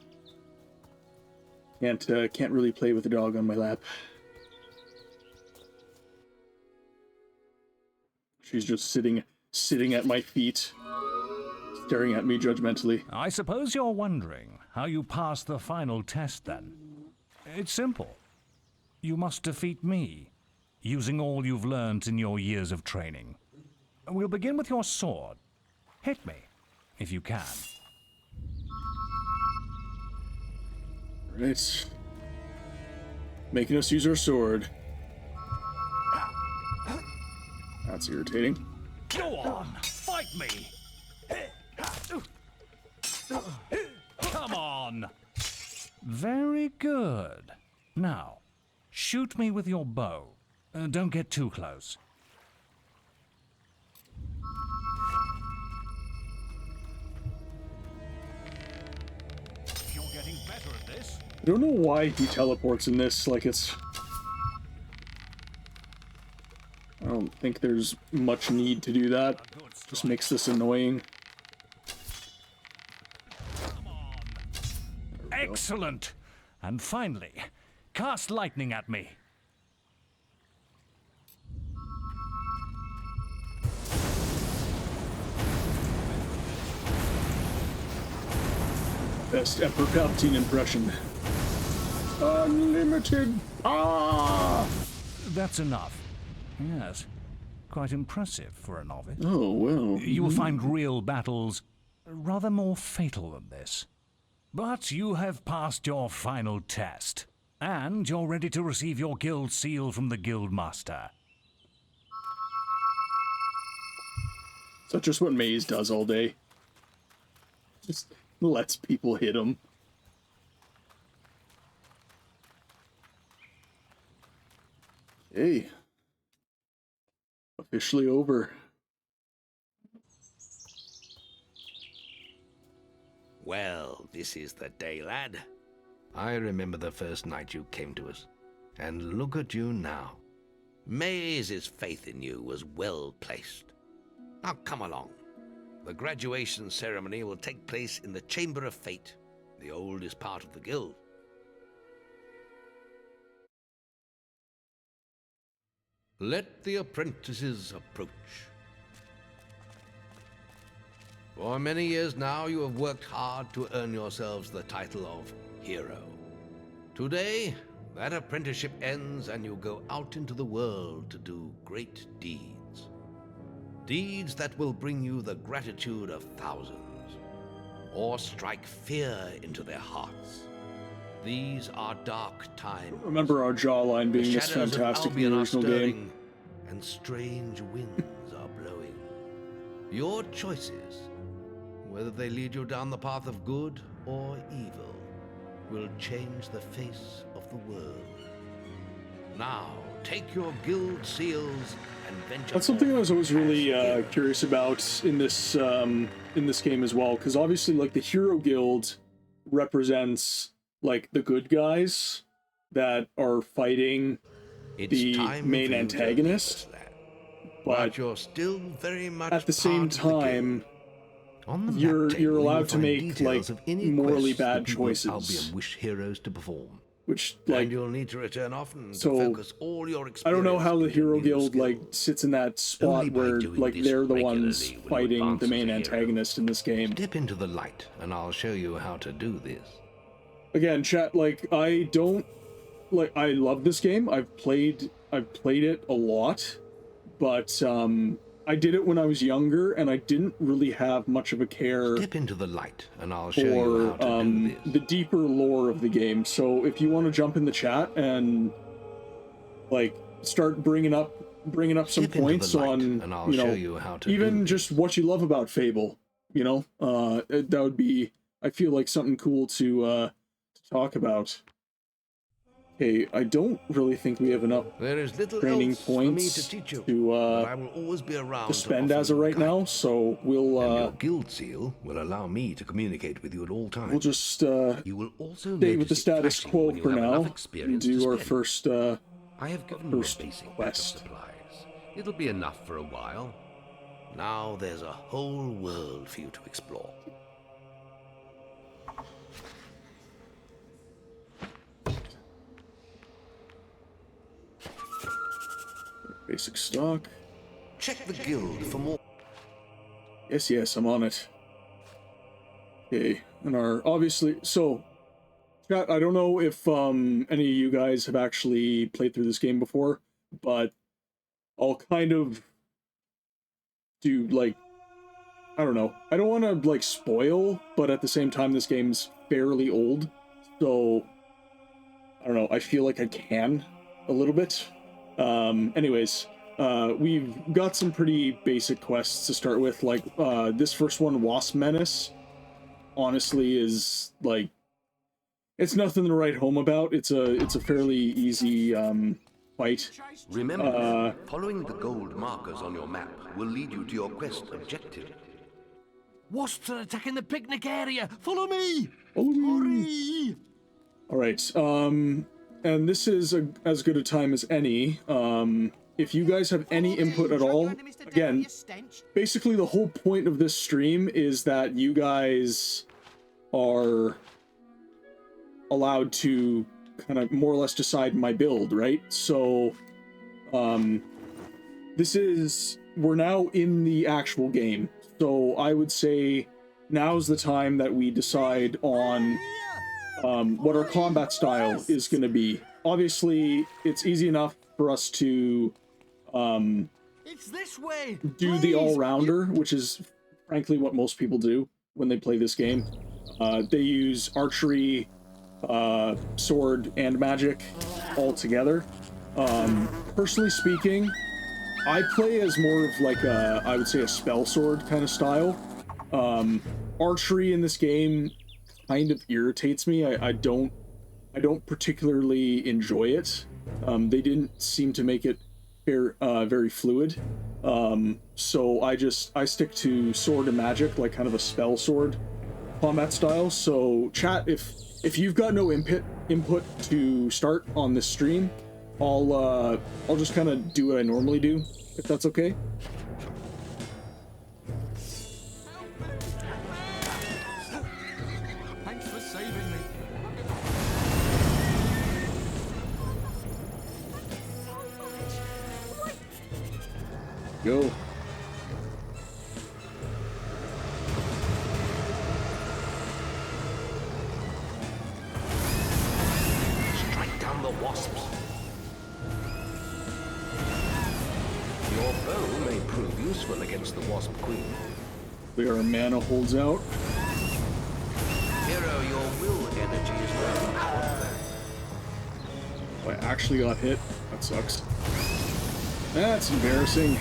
can't really play with a dog on my lap. She's just sitting at my feet, staring at me judgmentally. I suppose you're wondering how you pass the final test then. It's simple. You must defeat me, using all you've learned in your years of training. We'll begin with your sword. Hit me, if you can. Right. Making us use our sword. That's irritating. Go on, fight me! Come on! Very good. Now, shoot me with your bow. Don't get too close. You're getting better at this. I don't know why he teleports in this, like it's... I don't think there's much need to do that. Just makes this annoying. Excellent! And finally, cast lightning at me. Best Emperor Palpatine impression. Unlimited power! That's enough. Yes, quite impressive for a novice. Oh, well. You will find real battles rather more fatal than this. But you have passed your final test, and you're ready to receive your guild seal from the guild master. Is that just what Maze does all day? Just lets people hit him. Okay. Officially over. Well, this is the day, lad. I remember the first night you came to us, and look at you now. Maze's faith in you was well placed. Now come along. The graduation ceremony will take place in the Chamber of Fate, the oldest part of the guild. Let the apprentices approach. For many years now, you have worked hard to earn yourselves the title of hero. Today, that apprenticeship ends and you go out into the world to do great deeds. Deeds that will bring you the gratitude of thousands, or strike fear into their hearts. These are dark times. Remember our jawline being The this shadows of fantastic in the Albion are original stirring, game. and strange winds are blowing. Your choices, whether they lead you down the path of good or evil, will change the face of the world. Now, take your guild seals and venture. That's something I was always really curious about in this game as well, because obviously, like, the Hero Guild represents like the good guys that are fighting the main antagonist, but you're still very much at the same time, you're allowed to make like morally bad choices, Albion wish heroes to perform. which like And you'll need to return often so to focus all your experience. I don't know how the into Hero new Guild skills. like sits in that spot Only by where doing like this they're the ones regularly will you fighting advance the as main a hero. antagonist in this game. Step into the light, and I'll show you how to do this. Again, chat, like I love this game. I've played it a lot, but I did it when I was younger and I didn't really have much of a care Step into the light, and I'll show you how for to do this. the deeper lore of the game. So if you want to jump in the chat and like start bringing up some Step into points the light, on, and I'll you show know, you how to even do just what you love about Fable, you know, that would be, I feel like, something cool to talk about. Okay, I don't really think we have enough There is little training else for me points to teach you, to but I will always be around to spend as of offer right you now, so and your we'll guild seal will allow me to communicate with you at all times. we'll just You will also stay with the notice it status flashing quo when you for have enough now and experience to do our spend. first I have given you a first basic backup quest. supplies. It'll be enough for a while. Now there's a whole world for you to explore. Basic stock. Check the guild for more. Yes, I'm on it. Okay, and our obviously so chat, I don't know if any of you guys have actually played through this game before, but I'll kind of do like, I don't know. I don't want to like spoil, but at the same time this game's fairly old. So I don't know, I feel like I can a little bit. Anyways, we've got some pretty basic quests to start with, like this first one, Wasp Menace, honestly is like, it's nothing to write home about. It's a fairly easy fight. Remember, following the gold markers on your map will lead you to your quest objective. Wasps are attacking the picnic area! Follow me! Hurry! Alright, and this is as good a time as any. If you guys have any input at all, again, basically the whole point of this stream is that you guys are allowed to kind of more or less decide my build, right? So, we're now in the actual game. So I would say now's the time that we decide on what our combat style is going to be. Obviously, it's easy enough for us to It's this way. do the all-rounder, which is frankly what most people do when they play this game. They use archery, sword, and magic all together. Personally speaking, I play as more of like a, I would say, a spell sword kind of style. Archery in this game kind of irritates me. I don't particularly enjoy it. They didn't seem to make it very fluid. So I stick to sword and magic, like kind of a spell sword combat style. So chat, if if you've got no input to start on this stream, I'll just kind of do what I normally do, if that's okay. Thanks for saving me. Go. Strike down the wasps. Your bow may prove useful against the wasp queen. Our mana holds out. Hero, your will energy is low. I actually got hit. That sucks. That's embarrassing.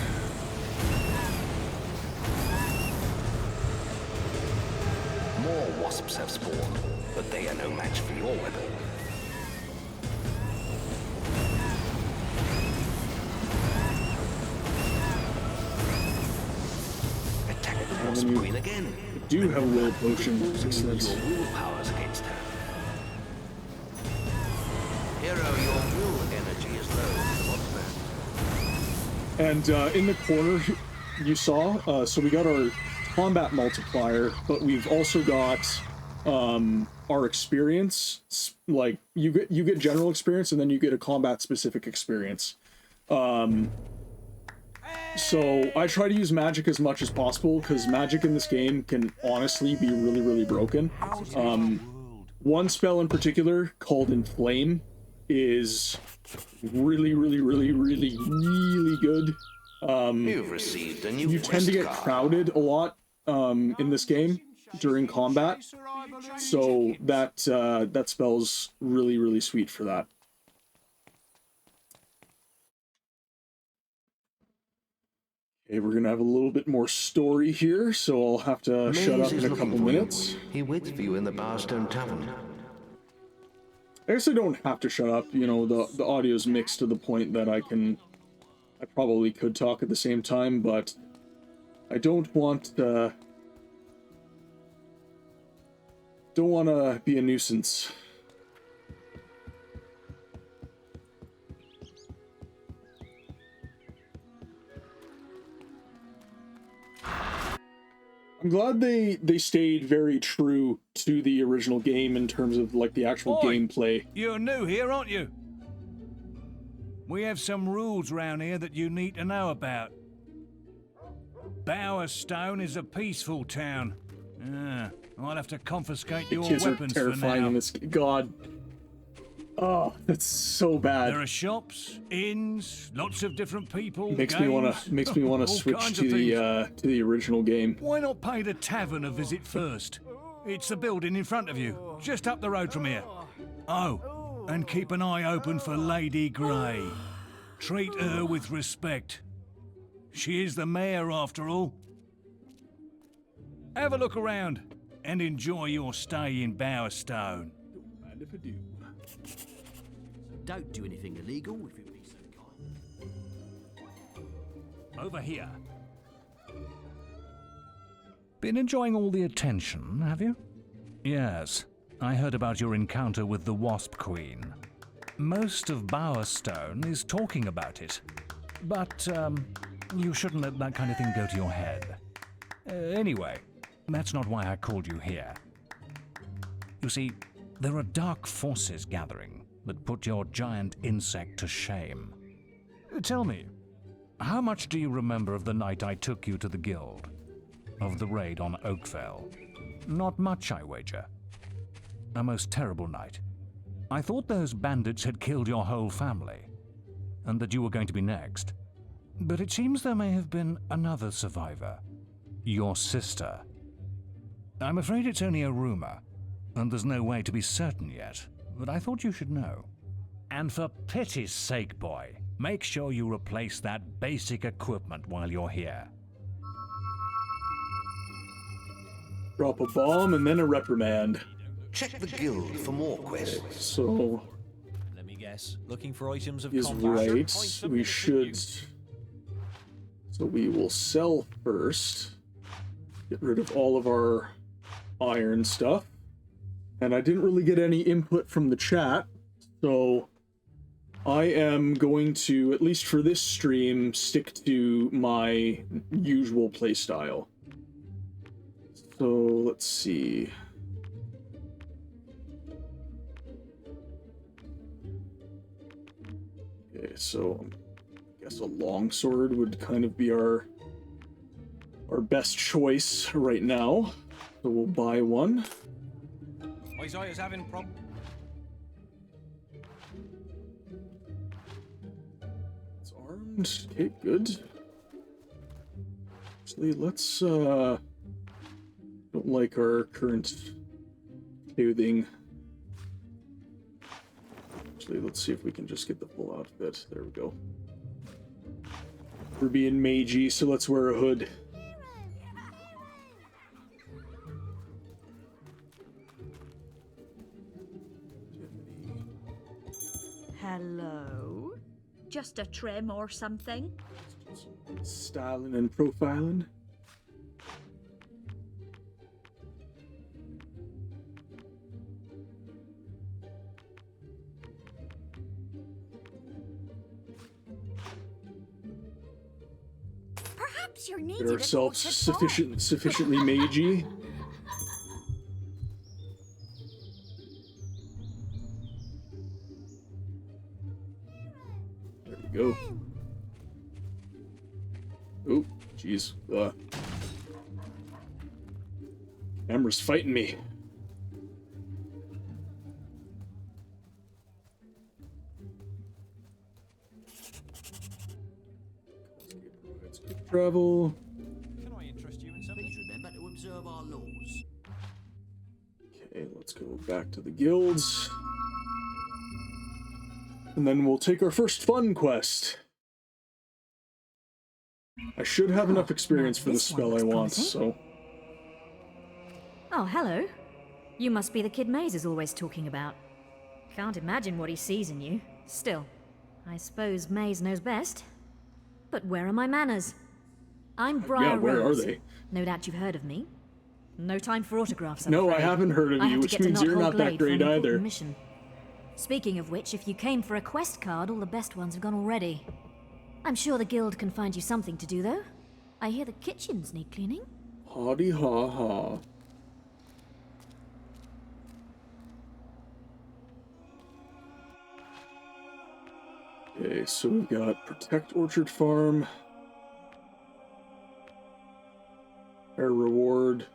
More wasps have spawned, but they are no match for your weapon. Attack the wasp queen again. I do have a will potion. Excellent. Your will powers against her. Hero, your will energy is low. What's that? And in the corner, you saw, so we got our combat multiplier, but we've also got our experience. Like you get general experience, and then you get a combat specific experience. So I try to use magic as much as possible, because magic in this game can honestly be really, really broken. One spell in particular, called Inflame, is really, really, really, really, really good. You've received a new You tend to get quest card. crowded a lot in this game during combat, so that spell's really, really sweet for that. Okay, we're gonna have a little bit more story here, so I'll have to shut up in a couple minutes. He waits for you in the Barstone Tavern. I guess I don't have to shut up. You know, the audio's mixed to the point that I probably could talk at the same time, but I don't want to be a nuisance. I'm glad they stayed very true to the original game in terms of like the actual gameplay. You're new here, aren't you? We have some rules round here that you need to know about. Bowerstone is a peaceful town. I'll have to confiscate your Kids weapons are for terrifying now. in this. God. Oh, that's so bad. There are shops, inns, lots of different people. Makes games, me wanna all switch kinds to of things. the original game. Why not pay the tavern a visit first? It's the building in front of you, just up the road from here. Oh, and keep an eye open for Lady Grey. Treat her with respect. She is the mayor, after all. Have a look around and enjoy your stay in Bowerstone. Don't mind if I do. Don't do anything illegal if you'd be so kind. Over here. Been enjoying all the attention, have you? Yes, I heard about your encounter with the Wasp Queen. Most of Bowerstone is talking about it. But, you shouldn't let that kind of thing go to your head. Anyway, that's not why I called you here. You see, there are dark forces gathering that put your giant insect to shame. Tell me, how much do you remember of the night I took you to the guild? Of the raid on Oakvale? Not much, I wager. A most terrible night. I thought those bandits had killed your whole family, and that you were going to be next. But it seems there may have been another survivor. Your sister. I'm afraid it's only a rumor, and there's no way to be certain yet, but I thought you should know. And for pity's sake, boy, make sure you replace that basic equipment while you're here. Drop a bomb and then a reprimand. Check the guild for more quests. So, Let me guess. Looking for items of is combat. right. We should. So we will sell first. Get rid of all of our iron stuff. And I didn't really get any input from the chat, so I am going to, at least for this stream, stick to my usual playstyle. So, let's see. Okay, so I guess a longsword would kind of be our best choice right now. So we'll buy one. Isaiah's having problems. It's armed. Okay, good. Actually, let's don't like our current clothing. Actually, let's see if we can just get the full outfit. There we go. We're being magey, so let's wear a hood. Hello? Just a trim or something? Styling and profiling. Perhaps you're Get needed ourselves sufficiently magey. There we go. Oh, jeez. Camera's fighting me. Travel. Can I interest you in something? Please remember to observe our laws. Okay, let's go back to the guilds. And then we'll take our first fun quest. I should have enough experience for the spell I want, so... Oh, hello. You must be the kid Maze is always talking about. Can't imagine what he sees in you. Still, I suppose Maze knows best. But where are my manners? I'm Briar Yeah, where Rose. are they? No doubt you've heard of me. No time for autographs, I'm No, I afraid. haven't heard of I you, have to which get to means you're Knothole not that Glade for an great important either. Mission. Speaking of which, if you came for a quest card, all the best ones have gone already. I'm sure the guild can find you something to do, though. I hear the kitchens need cleaning. Howdy ha ha. Okay, so we've got Protect Orchard Farm. Fair reward.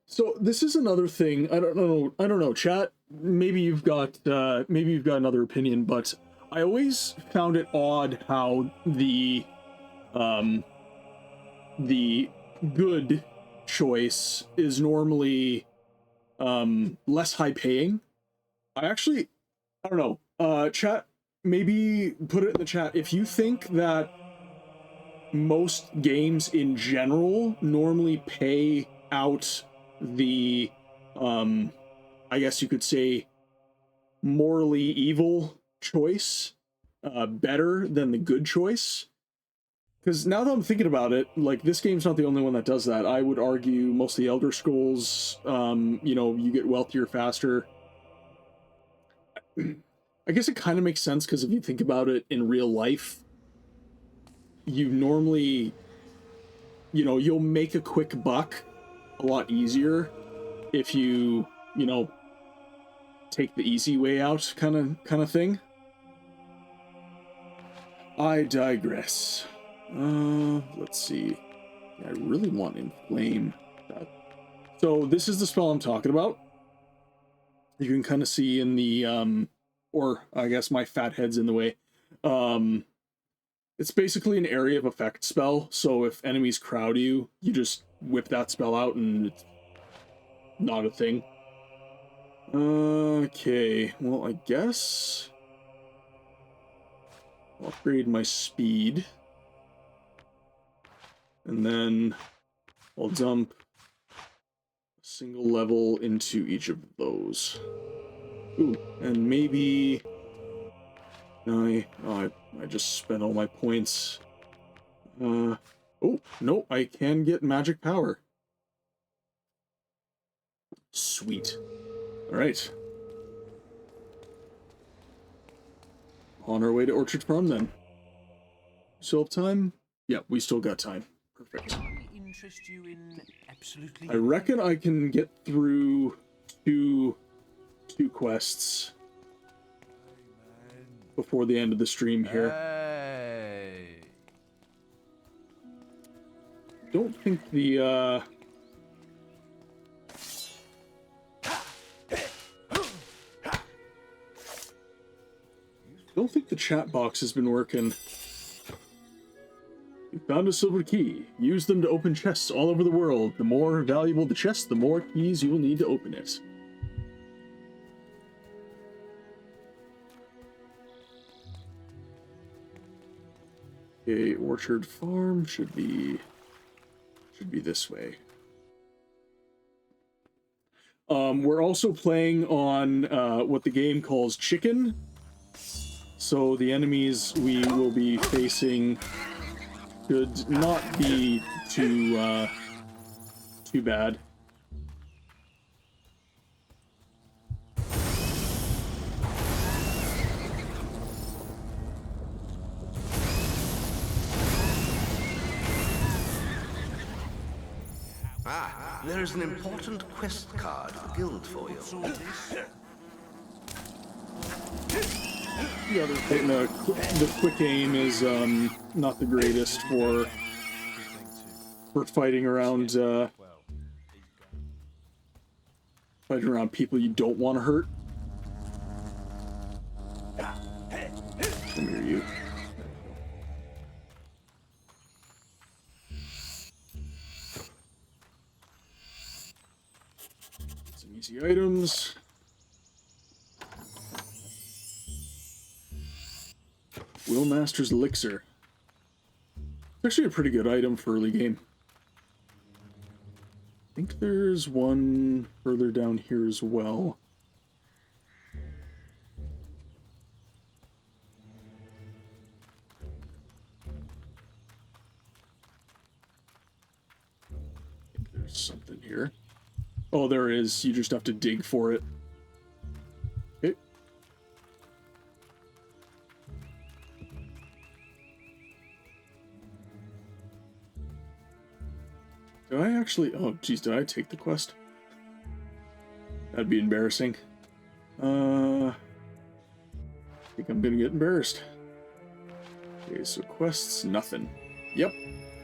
So this is another thing. I don't know, chat. Maybe you've got another opinion, but I always found it odd how the good choice is normally less high paying. I don't know. Chat, maybe put it in the chat if you think that most games in general normally pay out the I guess you could say morally evil choice better than the good choice. Because now that I'm thinking about it, like, this game's not the only one that does that. I would argue most of the Elder Scrolls, you know, you get wealthier faster. I guess it kind of makes sense, because if you think about it in real life, you normally, you know, you'll make a quick buck a lot easier if you know, take the easy way out kind of thing. I digress. Let's see. I really want Inflame. So this is the spell I'm talking about. You can kind of see in the, or I guess my fat head's in the way. It's basically an area of effect spell, so if enemies crowd you, you just whip that spell out and it's not a thing. Okay, well, I guess I'll upgrade my speed. And then I'll dump a single level into each of those. Ooh, and maybe... I just spent all my points. Oh, no, I can get magic power. Sweet. Alright. On our way to Orchard Farm then. Still have time? Yeah, we still got time. Perfect. Interest you in absolutely I reckon I can get through two quests before the end of the stream here. Hey. Don't think the don't think the chat box has been working. You found a silver key. Use them to open chests all over the world. The more valuable the chest, the more keys you will need to open it. Okay, Orchard Farm should be this way. We're also playing on what the game calls chicken. So the enemies we will be facing should not be too bad. Ah, there is an important quest card at the guild for you. The other thing, the quick aim is not the greatest for fighting around people you don't want to hurt. Come here, you. Some easy items. Willmaster's Elixir. It's actually a pretty good item for early game. I think there's one further down here as well. I think there's something here. Oh, there is. You just have to dig for it. Okay. Did I actually... Oh, geez, did I take the quest? That'd be embarrassing. I think I'm gonna get embarrassed. Okay, so quests, nothing. Yep,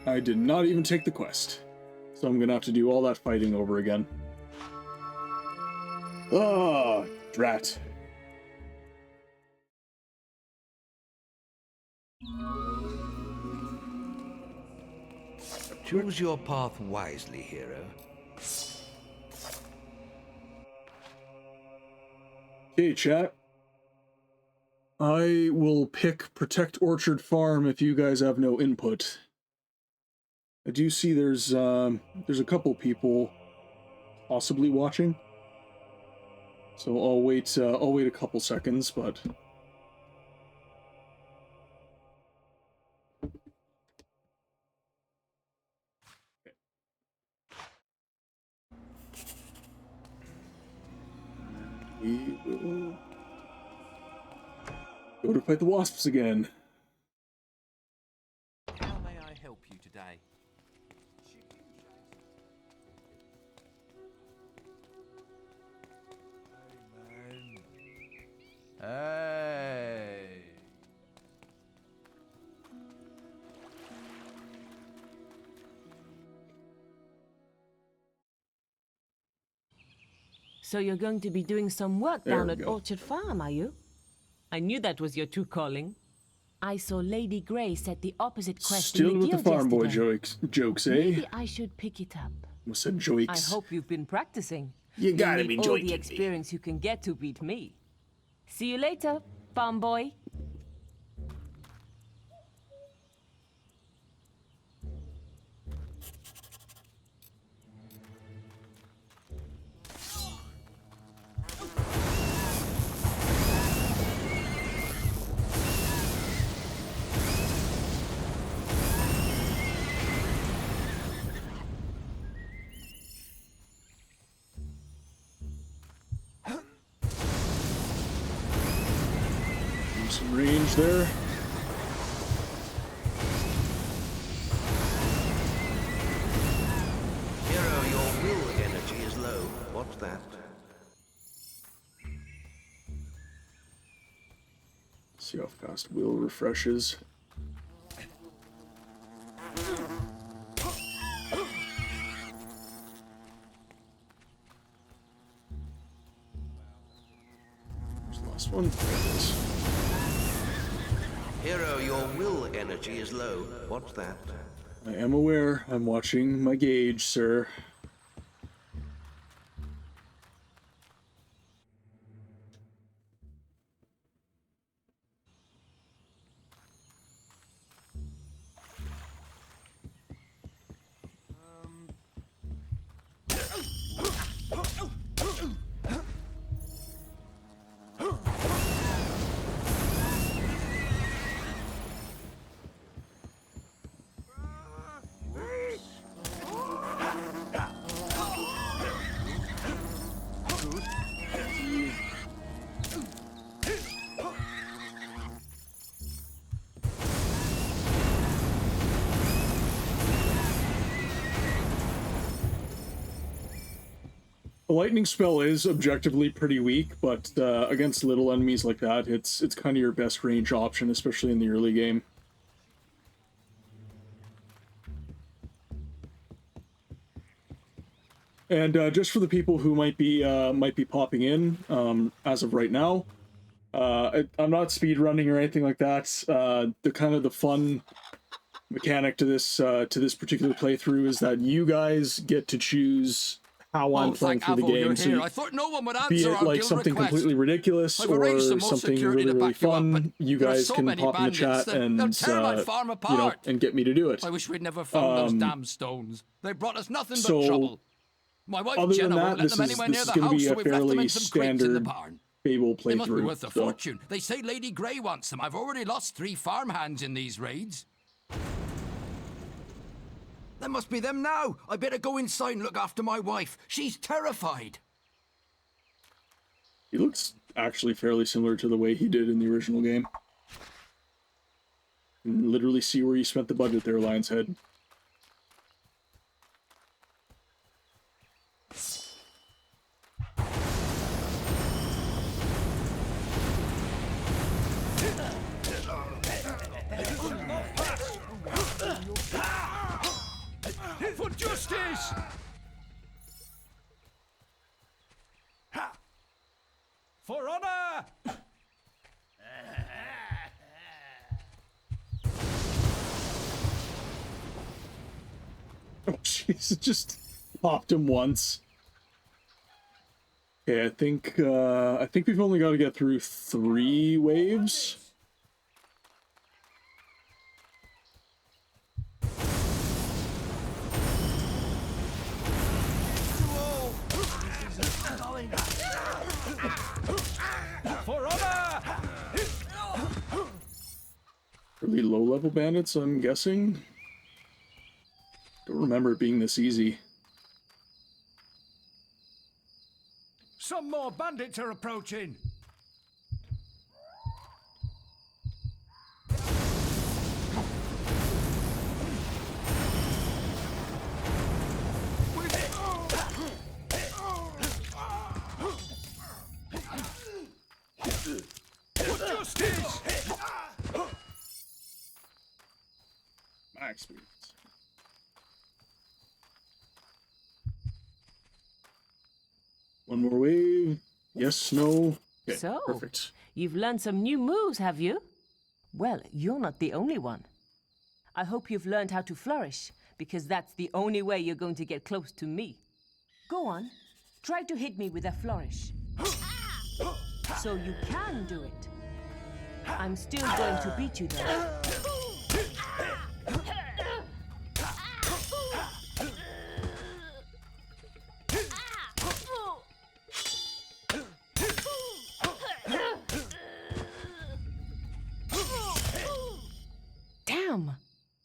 I did not even take the quest. So I'm gonna have to do all that fighting over again. Ah, drat. Choose your path wisely, hero. Okay, chat. I will pick Protect Orchard Farm if you guys have no input. I do see there's a couple people possibly watching. So I'll wait a couple seconds, but we will go to fight the wasps again. How may I help you today? Hey. So you're going to be doing some work There down we at go. Orchard Farm, are you? I knew that was your true calling. I saw Lady Grey set the opposite quest Still in the with the guild farm boy yesterday. jokes, eh? Maybe I should pick it up. Almost said I joiks. hope you've been practicing. You gotta You'll be need all joiking the me. experience you can get to beat me. See you later, farm boy. Some range there. Hero, your will energy is low. What's that? See how fast will refreshes. There's the last one. There it is. Hero, your will energy is low. What's that? I am aware. I'm watching my gauge, sir. The lightning spell is objectively pretty weak, but against little enemies like that, it's kind of your best range option, especially in the early game. And just for the people who might be popping in as of right now, I'm not speed running or anything like that. The fun mechanic to this particular playthrough is that you guys get to choose how I'm playing through the game. So I thought no one would answer be it our like guild something request. completely ridiculous I've or arranged some more something security really, to really back you up, fun, but you there are guys so can many pop in the bandits chat that and they'll tear my farm apart. and get me to do it. I wish we'd never found those damn stones. They brought us nothing but trouble. My wife Other Jenna than won't that, let them anywhere near the going to house, be so a we've left them fairly in some crates in the standard barn. FABLE They must be playthrough. worth a fortune. They say Lady Grey wants them. I've already lost 3 farmhands in these raids. That must be them now. I better go inside and look after my wife. She's terrified. He looks actually fairly similar to the way he did in the original game. You can literally see where you spent the budget there, Lion's Head. For justice! For honor! Oh jeez, it just popped him once. Okay, I think we've only got to get through 3 waves. For honor! Really low-level bandits, I'm guessing. Don't remember it being this easy. Some more bandits are approaching. For justice! My experience. One more wave. Yes, no. Okay, So, perfect. you've learned some new moves, have you? Well, you're not the only one. I hope you've learned how to flourish, because that's the only way you're going to get close to me. Go on, try to hit me with a flourish. So you can do it. I'm still going to beat you though. Damn!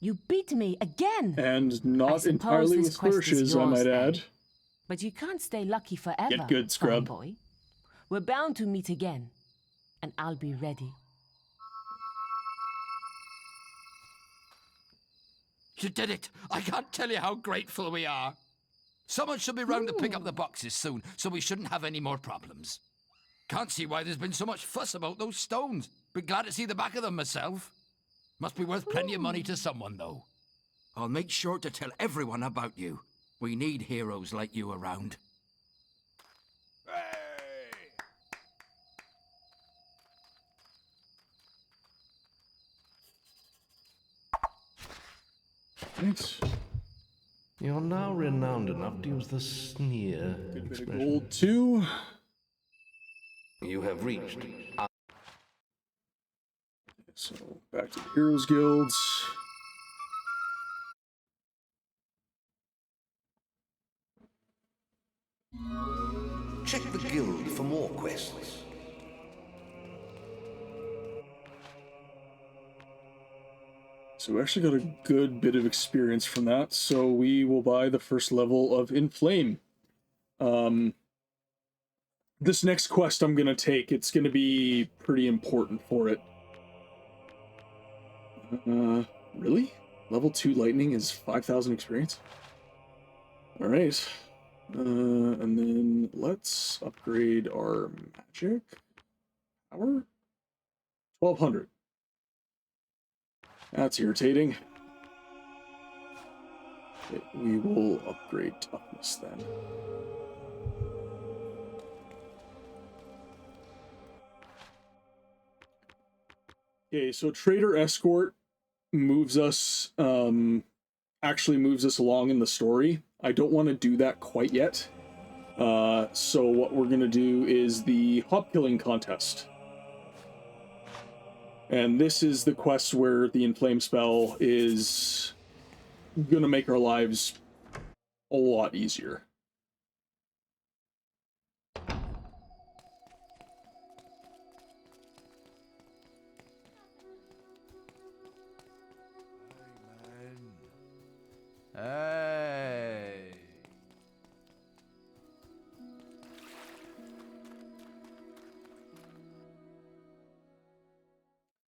You beat me again! And not entirely with flourishes, I might add. But you can't stay lucky forever. Get good, scrub. Boy. We're bound to meet again. And I'll be ready. You did it! I can't tell you how grateful we are. Someone should be round to pick up the boxes soon, so we shouldn't have any more problems. Can't see why there's been so much fuss about those stones. Be glad to see the back of them myself. Must be worth plenty of money to someone, though. I'll make sure to tell everyone about you. We need heroes like you around. Thanks. You're now renowned enough to use the sneer expression. Gold 2. You have reached. So, back to the Heroes Guilds. Check the guild for more quests. So we actually got a good bit of experience from that, so we will buy the first level of Inflame. This next quest I'm gonna take, it's gonna be pretty important for it. Really? Level 2 Lightning is 5,000 experience? Alright. And then let's upgrade our magic power. 1,200. That's irritating. Okay, we will upgrade toughness then. Okay, so Trader Escort moves us, actually moves us along in the story. I don't want to do that quite yet. So what we're going to do is the hop killing contest. And this is the quest where the Inflame spell is going to make our lives a lot easier. Hey.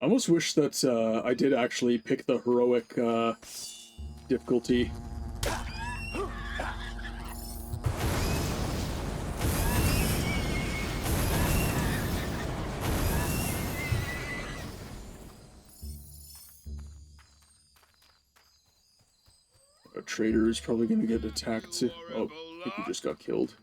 I almost wish that I did actually pick the heroic difficulty. A trader is probably going to get attacked too. Oh, I think he just got killed.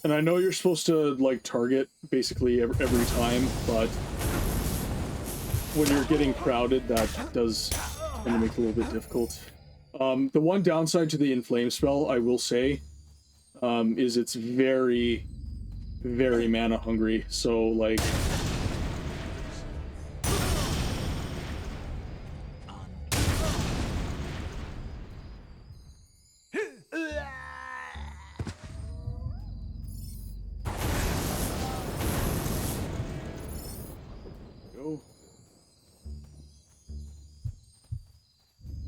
And I know you're supposed to, like, target basically every time, but when you're getting crowded, that does kind of make it a little bit difficult. The one downside to the Inflame spell, I will say, is it's very, very mana hungry. So, like... Go.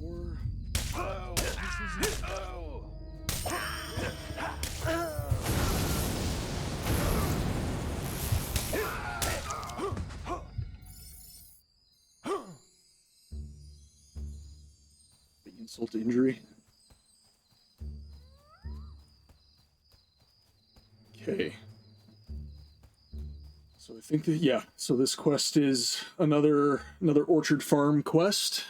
More. Oh, this is it. Oh. Big insult to injury. Okay. So I think that, yeah, so this quest is another orchard farm quest.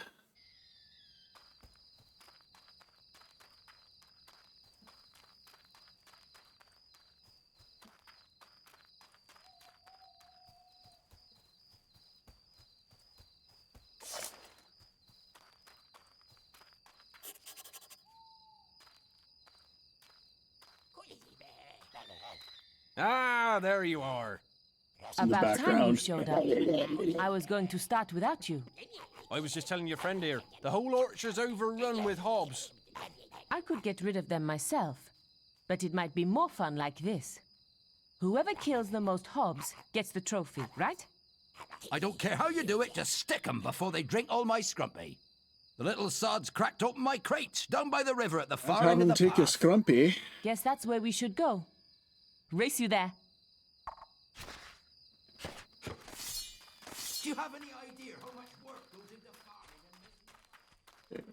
Ah, there you are. About time you showed up. I was going to start without you. I was just telling your friend here, the whole orchard's overrun with hobs. I could get rid of them myself, but it might be more fun like this. Whoever kills the most hobs gets the trophy, right? I don't care how you do it, just stick 'em before they drink all my scrumpy. The little sods cracked open my crates down by the river at the far end of the take your path. scrumpy. Guess that's where we should go. Race you there. Do you have any idea how much work goes into farming and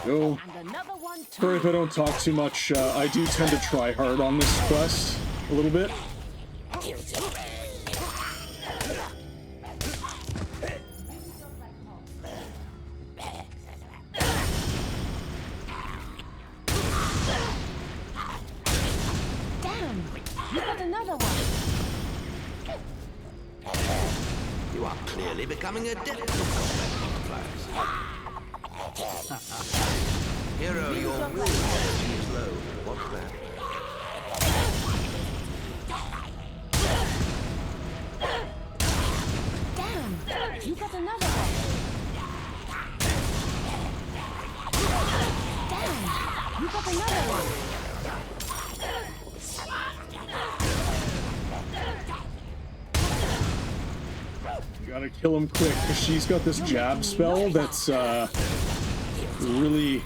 Go. Sorry if I don't talk too much. I do tend to try hard on this quest a little bit. Damn! You got another one! You are clearly becoming a difficult class. Hero, your will energy is low. What's that? Damn! You got another one! Damn! You got another one! You gotta kill him quick, because she's got this jab spell that's really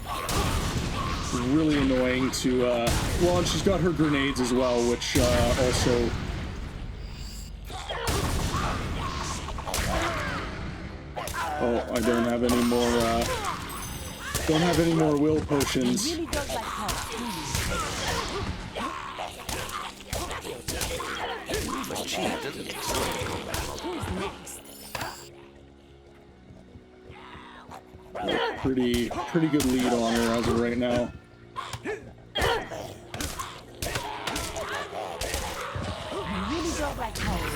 annoying to, well, and she's got her grenades as well, which also... Oh, I don't have any more will potions. Really don't like health, do You've achieved an excellent combat. Who's next? Pretty good lead on her as of right now. I really don't like health,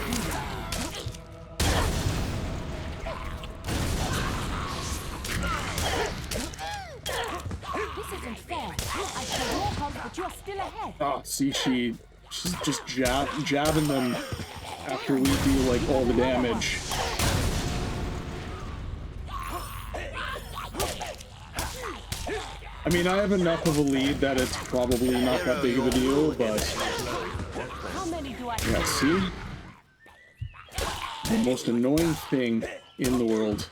This isn't fair. I should more health, but you're still ahead. Oh, see, she's just jabbing them after we do like all the damage. I mean, I have enough of a lead that it's probably not that big of a deal, but yeah, see? The most annoying thing in the world.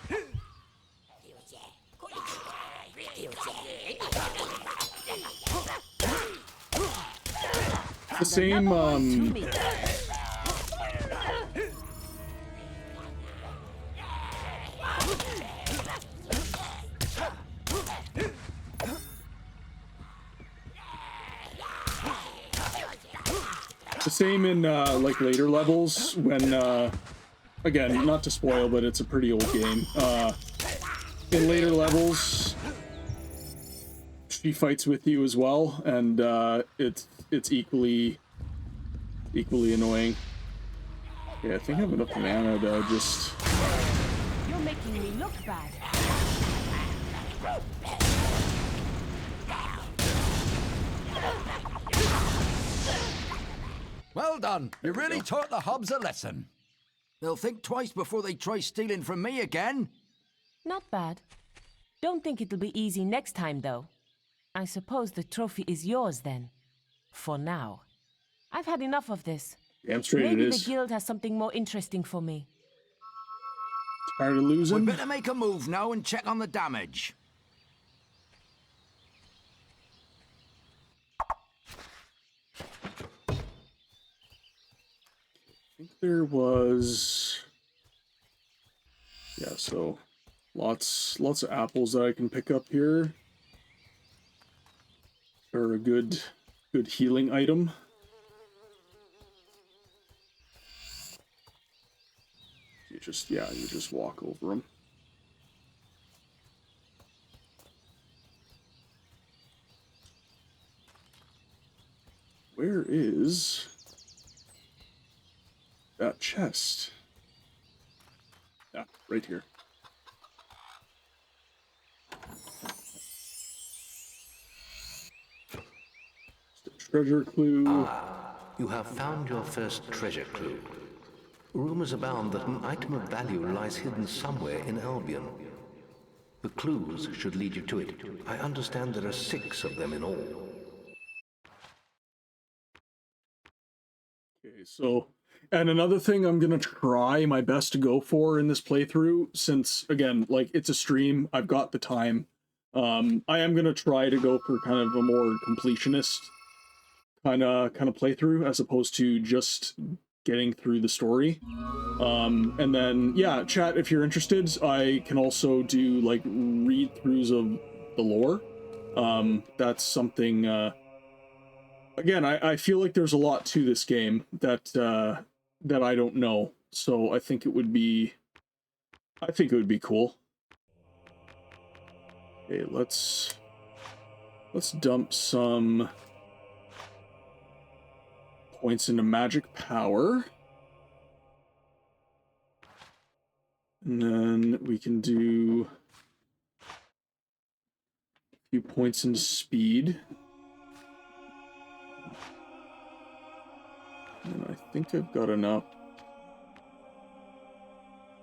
The same, the same in, like, later levels, when, again, not to spoil, but it's a pretty old game. In later levels, she fights with you as well, and, it's equally annoying. Yeah, I think I have enough mana to just... You're making me look bad. Well done. You really taught the hobs a lesson. They'll think twice before they try stealing from me again. Not bad. Don't think it'll be easy next time, though. I suppose the trophy is yours, then. For now. I've had enough of this. Damn straight Maybe it is. the guild has something more interesting for me. Tired of losing? We'd better make a move now and check on the damage. I think there was... Yeah, so... Lots of apples that I can pick up here. Are a good healing item. You just walk over them. Where is that chest? Ah, right here. treasure clue. You have found your first treasure clue. Rumors abound that an item of value lies hidden somewhere in Albion. The clues should lead you to it. I understand there are 6 of them in all. Okay, so, and another thing I'm gonna try my best to go for in this playthrough, since, again, like, it's a stream, I've got the time. I am gonna try to go for kind of a more completionist kind of playthrough, as opposed to just getting through the story. And then, yeah, chat, if you're interested, I can also do, like, read-throughs of the lore. That's something, again, I feel like there's a lot to this game that, that I don't know, so I think it would be cool. Okay, let's dump some points into magic power. And then we can do a few points into speed. And I think I've got enough.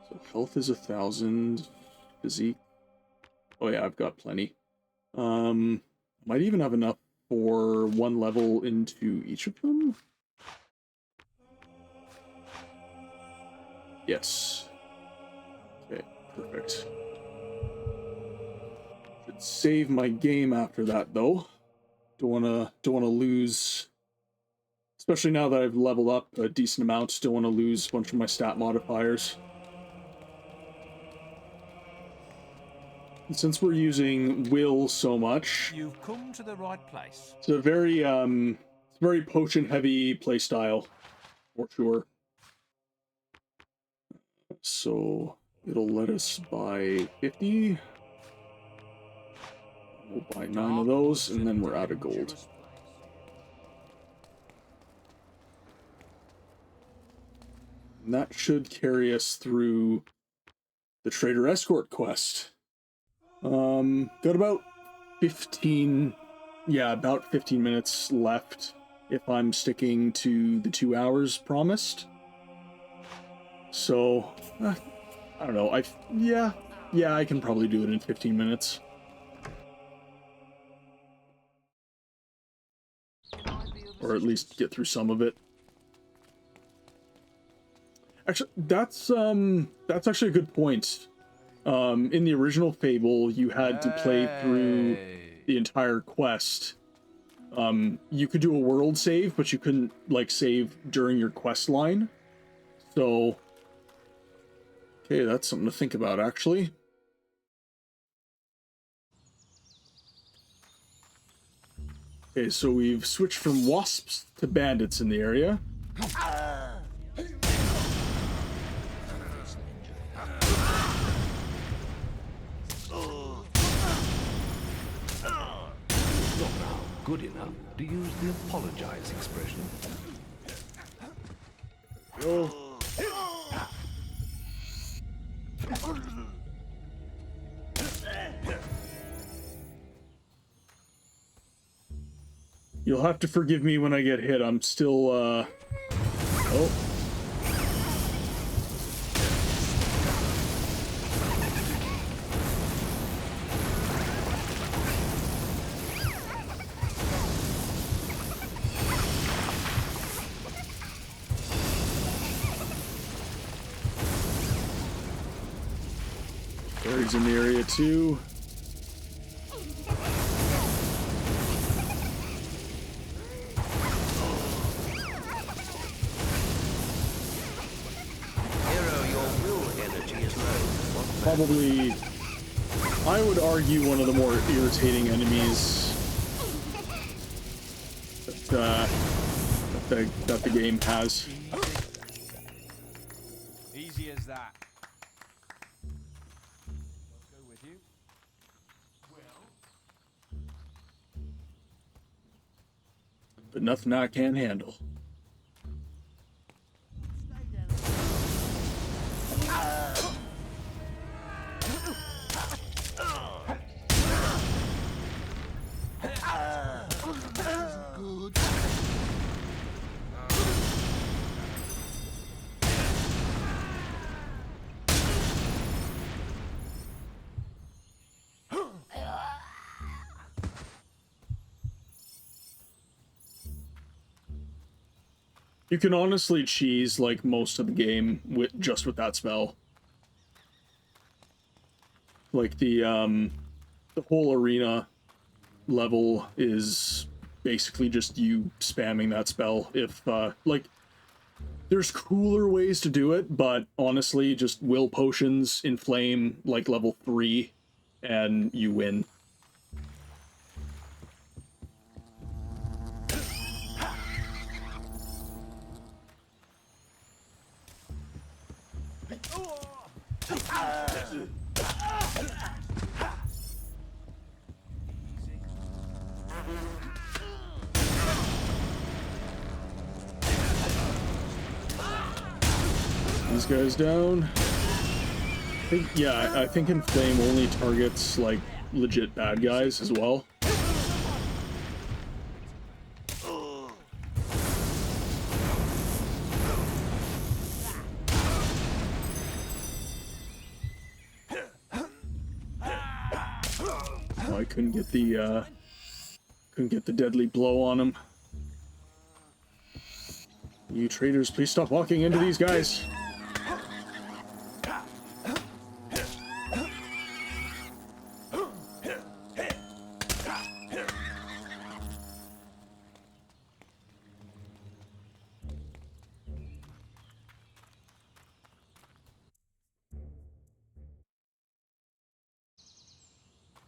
So health is 1,000. Physique. Oh yeah, I've got plenty. Might even have enough for 1 level into each of them. Yes. Okay, perfect. Should save my game after that though. Don't wanna lose, especially now that I've leveled up a decent amount. Don't want to lose a bunch of my stat modifiers. And since we're using will so much, You've come to the right place. it's a very potion heavy playstyle for sure. So it'll let us buy 50. We'll buy 9 of those, and then we're out of gold. And that should carry us through the Trader Escort quest. Got about 15 minutes left if I'm sticking to the 2 hours promised. So, I don't know, I can probably do it in 15 minutes. Or at least get through some of it. Actually, that's actually a good point. In the original Fable, you had to play through the entire quest. You could do a world save, but you couldn't, like, save during your quest line. So, okay, that's something to think about, actually. Okay, so we've switched from wasps to bandits in the area. Good enough to use the apologize expression. You'll have to forgive me when I get hit. I'm still, oh. Fairies in the area too. Probably, I would argue, one of the more irritating enemies that the game has. Easy as that. Go with you. But nothing I can't handle. You can honestly cheese like most of the game with that spell. Like the whole arena level is basically just you spamming that spell. If like there's cooler ways to do it, but honestly just will potions, inflame like level 3 and you win. These guys down. I think Inflame only targets, like, legit bad guys as well. Oh, I couldn't get the deadly blow on him. You traitors, please stop walking into these guys.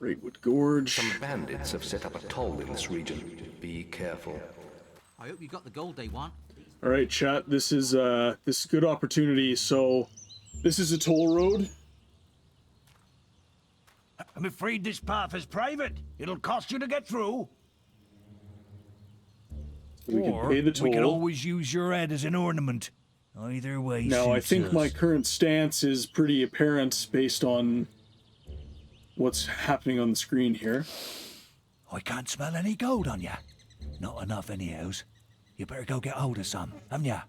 Greatwood Gorge. Some bandits have set up a toll in this region. Be careful. I hope you got the gold they want. All right, chat. This is a good opportunity. So, this is a toll road. I'm afraid this path is private. It'll cost you to get through. We can pay the toll. We can always use your head as an ornament. Either way. Now, I think my current stance is pretty apparent based on what's happening on the screen here. I can't smell any gold on ya. Not enough anyhows. You better go get hold of some, haven't ya?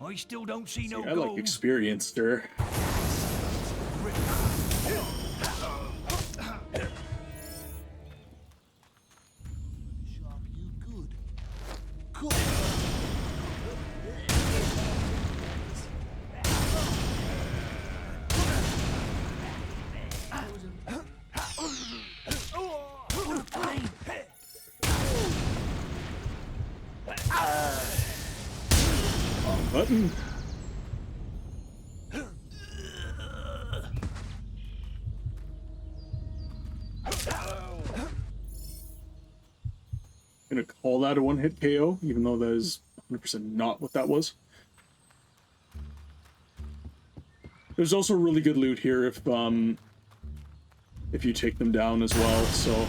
I still don't see no I gold. like experienced her. Button. Gonna call that a one-hit KO, even though that is 100% not what that was. There's also really good loot here if you take them down as well, so.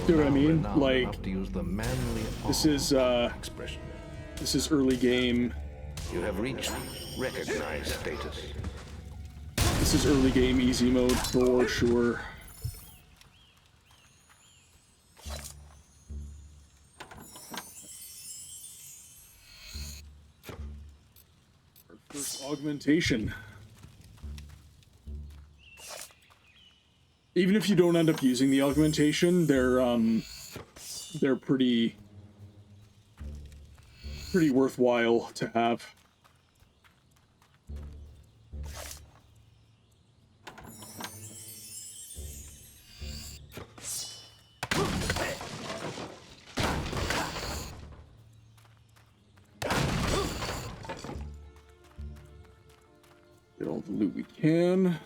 See what I mean? Like, this is early game. You have reached recognized status. This is early game easy mode for sure. Our first augmentation. Even if you don't end up using the augmentation, they're pretty worthwhile to have. Get all the loot we can.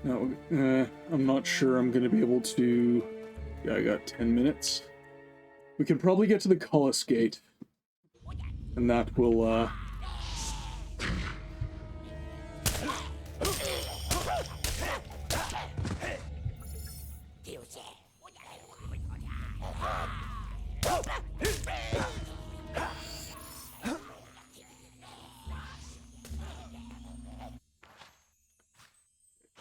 Now, I'm not sure I'm going to be able to... Yeah, I got 10 minutes. We can probably get to the Cullis Gate. and that will,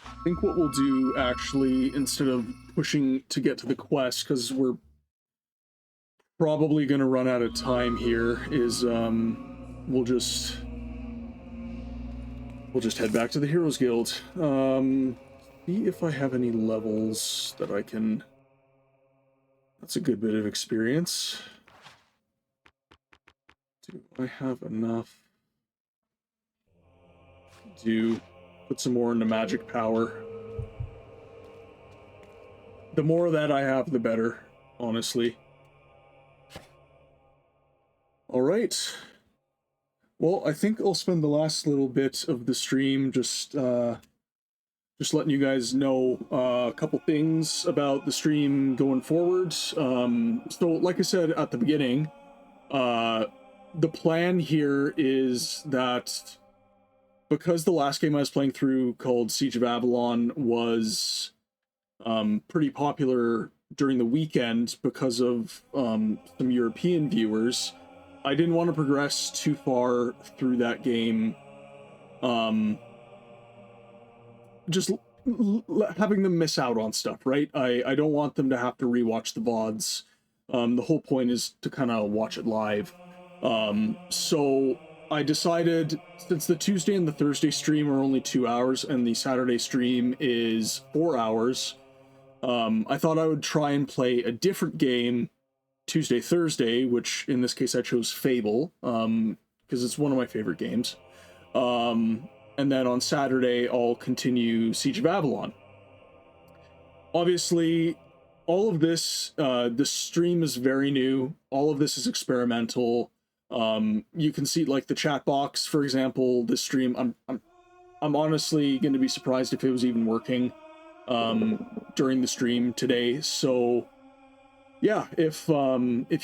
I think what we'll do, actually, instead of pushing to get to the quest, because we're probably going to run out of time here, is we'll just head back to the Heroes Guild. See if I have any levels that I can... That's a good bit of experience. Do I have enough to put some more into magic power? The more of that I have, the better, honestly. Alright. Well, I think I'll spend the last little bit of the stream just letting you guys know a couple things about the stream going forward. So, like I said at the beginning, the plan here is that because the last game I was playing through, called Siege of Avalon, was pretty popular during the weekend because of some European viewers, I didn't want to progress too far through that game, just having them miss out on stuff, right? I don't want them to have to rewatch the VODs. The whole point is to kind of watch it live. So I decided, since the Tuesday and the Thursday stream are only 2 hours and the Saturday stream is 4 hours, I thought I would try and play a different game Tuesday, Thursday, which in this case I chose FABLE, because it's one of my favorite games. And then on Saturday, I'll continue Siege of Avalon. Obviously, all of this, the stream is very new. All of this is experimental. You can see, like, the chat box, for example, this stream, I'm honestly going to be surprised if it was even working during the stream today. So yeah, if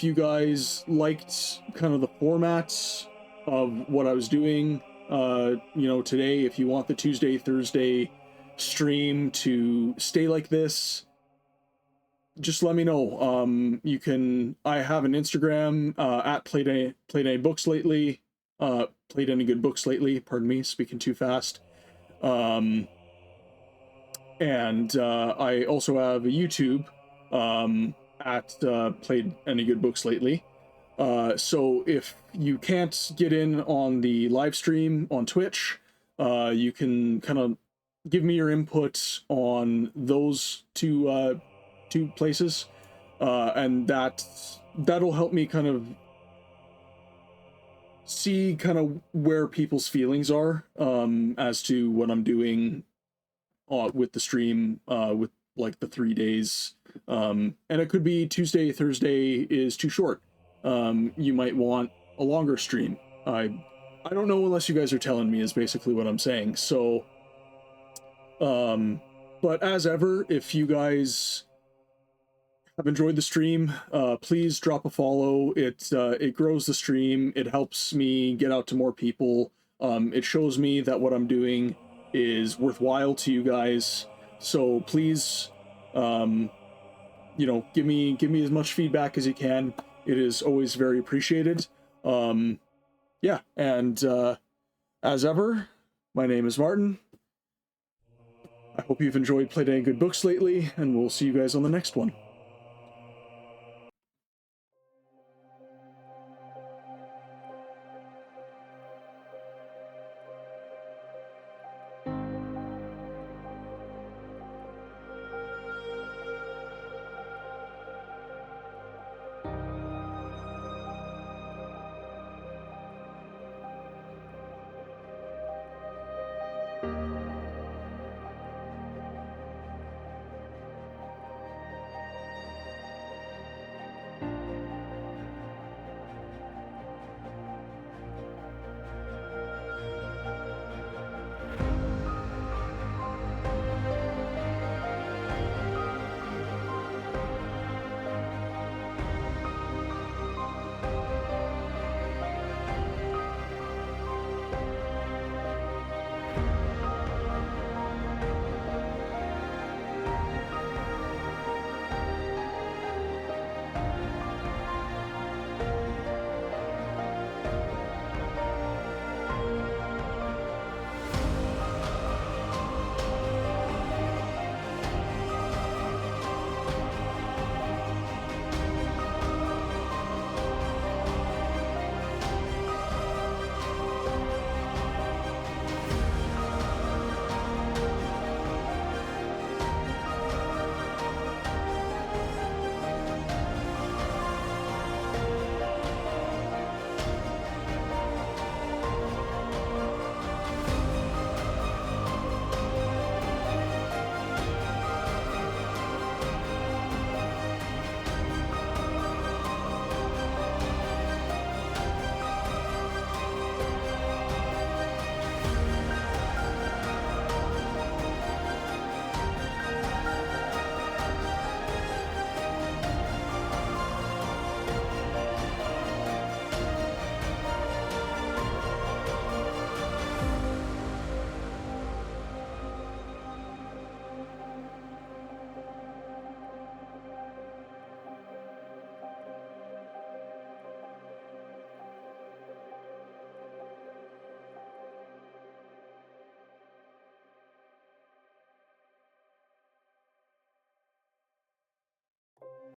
you guys liked kind of the formats of what I was doing, you know, today, if you want the Tuesday, Thursday stream to stay like this, just let me know. You can, I have an Instagram, at played any books lately, played any good books lately, pardon me, speaking too fast. And I also have a YouTube, at played any good books lately. So if you can't get in on the live stream on Twitch, you can kind of give me your input on those two places, and that'll help me kind of see kind of where people's feelings are, as to what I'm doing with the stream, with like the 3 days. And it could be Tuesday, Thursday is too short. You might want a longer stream. I don't know unless you guys are telling me, is basically what I'm saying. So, but as ever, if you guys have enjoyed the stream, please drop a follow. It grows the stream. It helps me get out to more people. It shows me that what I'm doing is worthwhile to you guys. So please, you know, give me as much feedback as you can. It is always very appreciated. Yeah, and as ever, my name is Martin. I hope you've enjoyed playing good books lately, and we'll see you guys on the next one.